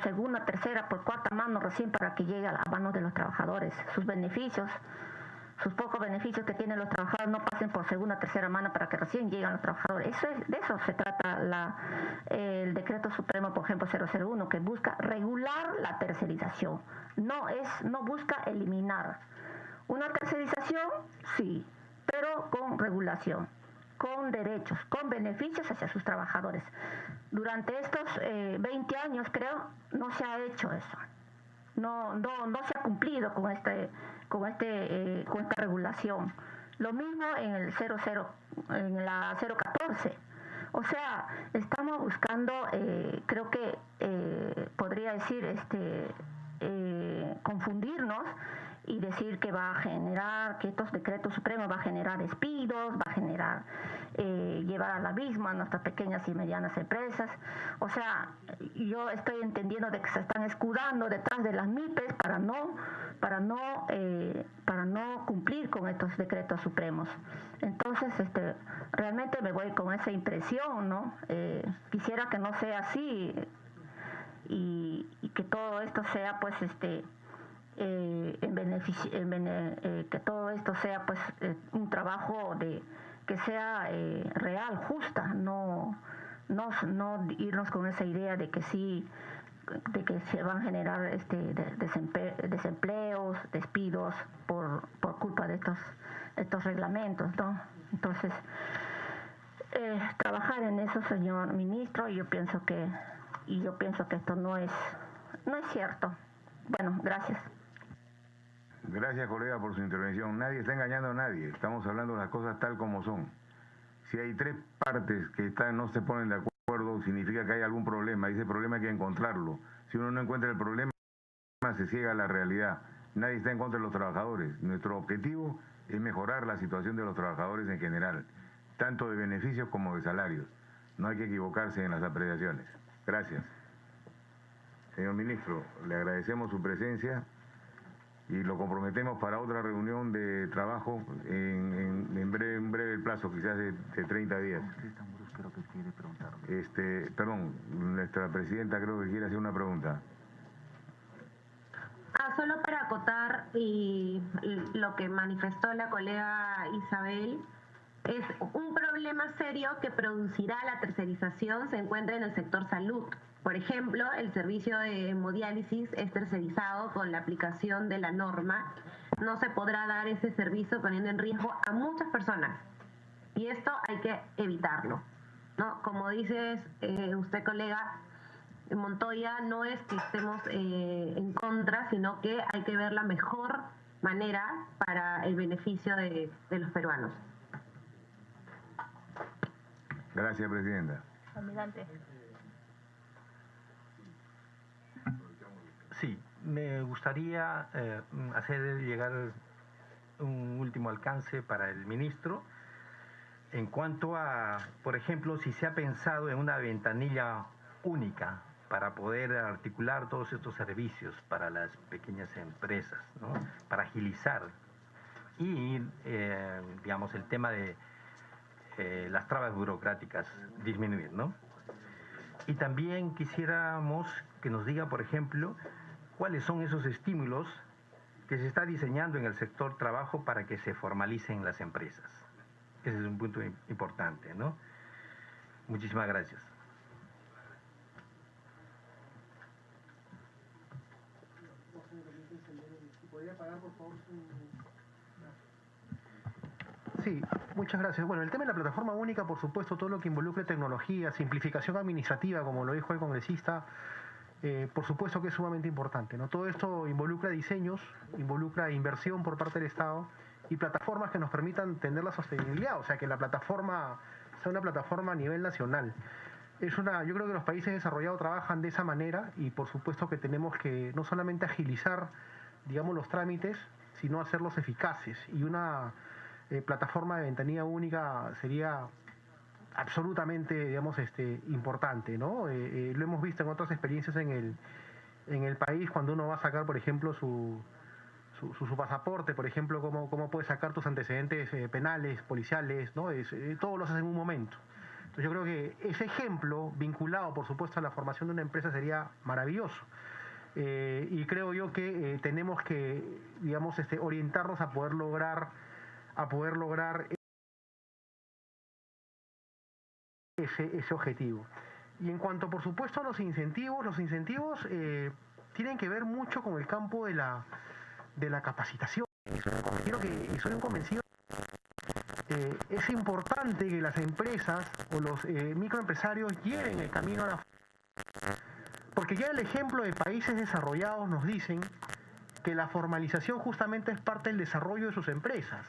segunda, tercera, por cuarta mano recién para que llegue a manos de los trabajadores. Sus beneficios, sus pocos beneficios que tienen los trabajadores no pasen por segunda, tercera mano para que recién lleguen los trabajadores. De eso se trata el decreto supremo, por ejemplo, 001, que busca regular la tercerización. No busca eliminar. Una tercerización, sí, pero con regulación, con derechos, con beneficios hacia sus trabajadores. Durante estos 20 años, creo, no se ha hecho eso. No se ha cumplido con esta regulación. Lo mismo en el en la 014. O sea, estamos buscando, creo que podría decir, confundirnos y decir que que estos decretos supremos va a generar despidos, va a generar llevar al abismo a nuestras pequeñas y medianas empresas. O sea, yo estoy entendiendo de que se están escudando detrás de las MIPES para no cumplir con estos decretos supremos. Entonces, realmente me voy con esa impresión, ¿no? Quisiera que no sea así y que todo esto sea, pues, que todo esto sea, pues, un trabajo que sea real, justa, no irnos con esa idea de que sí, de que se van a generar desempleos, despidos por culpa de estos reglamentos, ¿no? Entonces, trabajar en eso, señor ministro, y yo pienso que esto no es cierto. Bueno, gracias. Gracias, colega, por su intervención. Nadie está engañando a nadie. Estamos hablando de las cosas tal como son. Si hay tres partes que no se ponen de acuerdo, significa que hay algún problema. Y ese problema hay que encontrarlo. Si uno no encuentra el problema, se ciega a la realidad. Nadie está en contra de los trabajadores. Nuestro objetivo es mejorar la situación de los trabajadores en general, tanto de beneficios como de salarios. No hay que equivocarse en las apreciaciones. Gracias. Señor ministro, le agradecemos su presencia y lo comprometemos para otra reunión de trabajo en breve plazo, quizás de 30 días. Perdón, nuestra presidenta creo que quiere hacer una pregunta. Solo para acotar y lo que manifestó la colega Isabel, es un problema serio que producirá la tercerización se encuentra en el sector salud. Por ejemplo, el servicio de hemodiálisis es tercerizado con la aplicación de la norma. No se podrá dar ese servicio poniendo en riesgo a muchas personas. Y esto hay que evitarlo, ¿no? Como dices usted, colega Montoya, no es que estemos en contra, sino que hay que ver la mejor manera para el beneficio de los peruanos. Gracias, presidenta. Almirante. Sí, me gustaría hacer llegar un último alcance para el ministro en cuanto a, por ejemplo, si se ha pensado en una ventanilla única para poder articular todos estos servicios para las pequeñas empresas, ¿no? Para agilizar y, digamos, el tema de las trabas burocráticas disminuir, ¿no? Y también quisiéramos que nos diga, por ejemplo, cuáles son esos estímulos que se está diseñando en el sector trabajo para que se formalicen las empresas. Ese es un punto importante, ¿no? Muchísimas gracias. Sí, muchas gracias. Bueno, el tema de la plataforma única, por supuesto, todo lo que involucre tecnología, simplificación administrativa, como lo dijo el congresista, por supuesto que es sumamente importante, ¿no? Todo esto involucra diseños, involucra inversión por parte del Estado y plataformas que nos permitan tener la sostenibilidad, o sea, que la plataforma sea una plataforma a nivel nacional. Yo creo que los países desarrollados trabajan de esa manera y por supuesto que tenemos que no solamente agilizar, digamos, los trámites, sino hacerlos eficaces. Y una plataforma de ventanilla única sería absolutamente, digamos, importante, ¿no? Lo hemos visto en otras experiencias en el país, cuando uno va a sacar, por ejemplo, su pasaporte, por ejemplo, cómo puedes sacar tus antecedentes penales, policiales, ¿no? Todo lo haces en un momento. Entonces yo creo que ese ejemplo, vinculado, por supuesto, a la formación de una empresa, sería maravilloso. Y creo yo que tenemos que, digamos, orientarnos a poder lograr ese objetivo. Y en cuanto, por supuesto, a los incentivos tienen que ver mucho con el campo de la capacitación. Quiero que soy un convencido. Es importante que las empresas o los microempresarios lleven el camino a la... Porque ya el ejemplo de países desarrollados nos dicen que la formalización justamente es parte del desarrollo de sus empresas.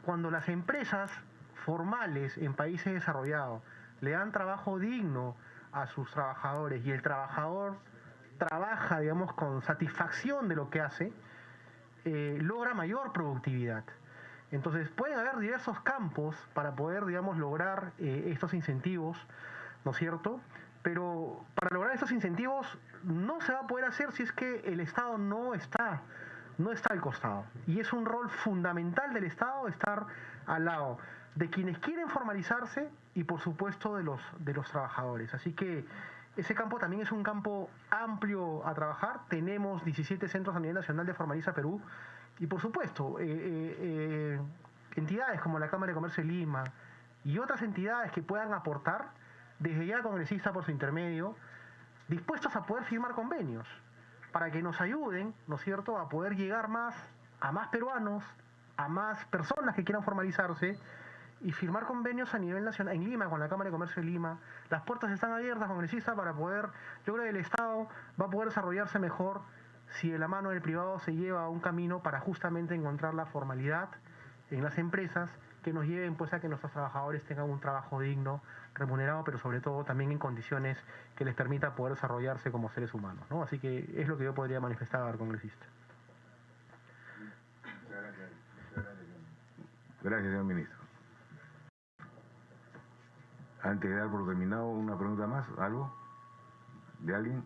Cuando las empresas formales en países desarrollados le dan trabajo digno a sus trabajadores y el trabajador trabaja, digamos, con satisfacción de lo que hace, logra mayor productividad. Entonces pueden haber diversos campos para poder, digamos, lograr estos incentivos, ¿no es cierto? Pero para lograr estos incentivos no se va a poder hacer si es que el Estado no está al costado. Y es un rol fundamental del Estado estar al lado de quienes quieren formalizarse y por supuesto de los trabajadores. Así que ese campo también es un campo amplio a trabajar. Tenemos 17 centros a nivel nacional de Formaliza Perú y por supuesto entidades como la Cámara de Comercio de Lima y otras entidades que puedan aportar, desde ya congresista por su intermedio, dispuestos a poder firmar convenios para que nos ayuden, ¿no es cierto?, a poder llegar a más peruanos, a más personas que quieran formalizarse y firmar convenios a nivel nacional, en Lima, con la Cámara de Comercio de Lima. Las puertas están abiertas, congresista, para poder, yo creo que el Estado va a poder desarrollarse mejor si de la mano del privado se lleva un camino para justamente encontrar la formalidad en las empresas que nos lleven pues a que nuestros trabajadores tengan un trabajo digno, remunerado, pero sobre todo también en condiciones que les permita poder desarrollarse como seres humanos, ¿no? Así que es lo que yo podría manifestar, congresista. Gracias, señor ministro. Antes de dar por terminado, una pregunta más, ¿algo? ¿De alguien?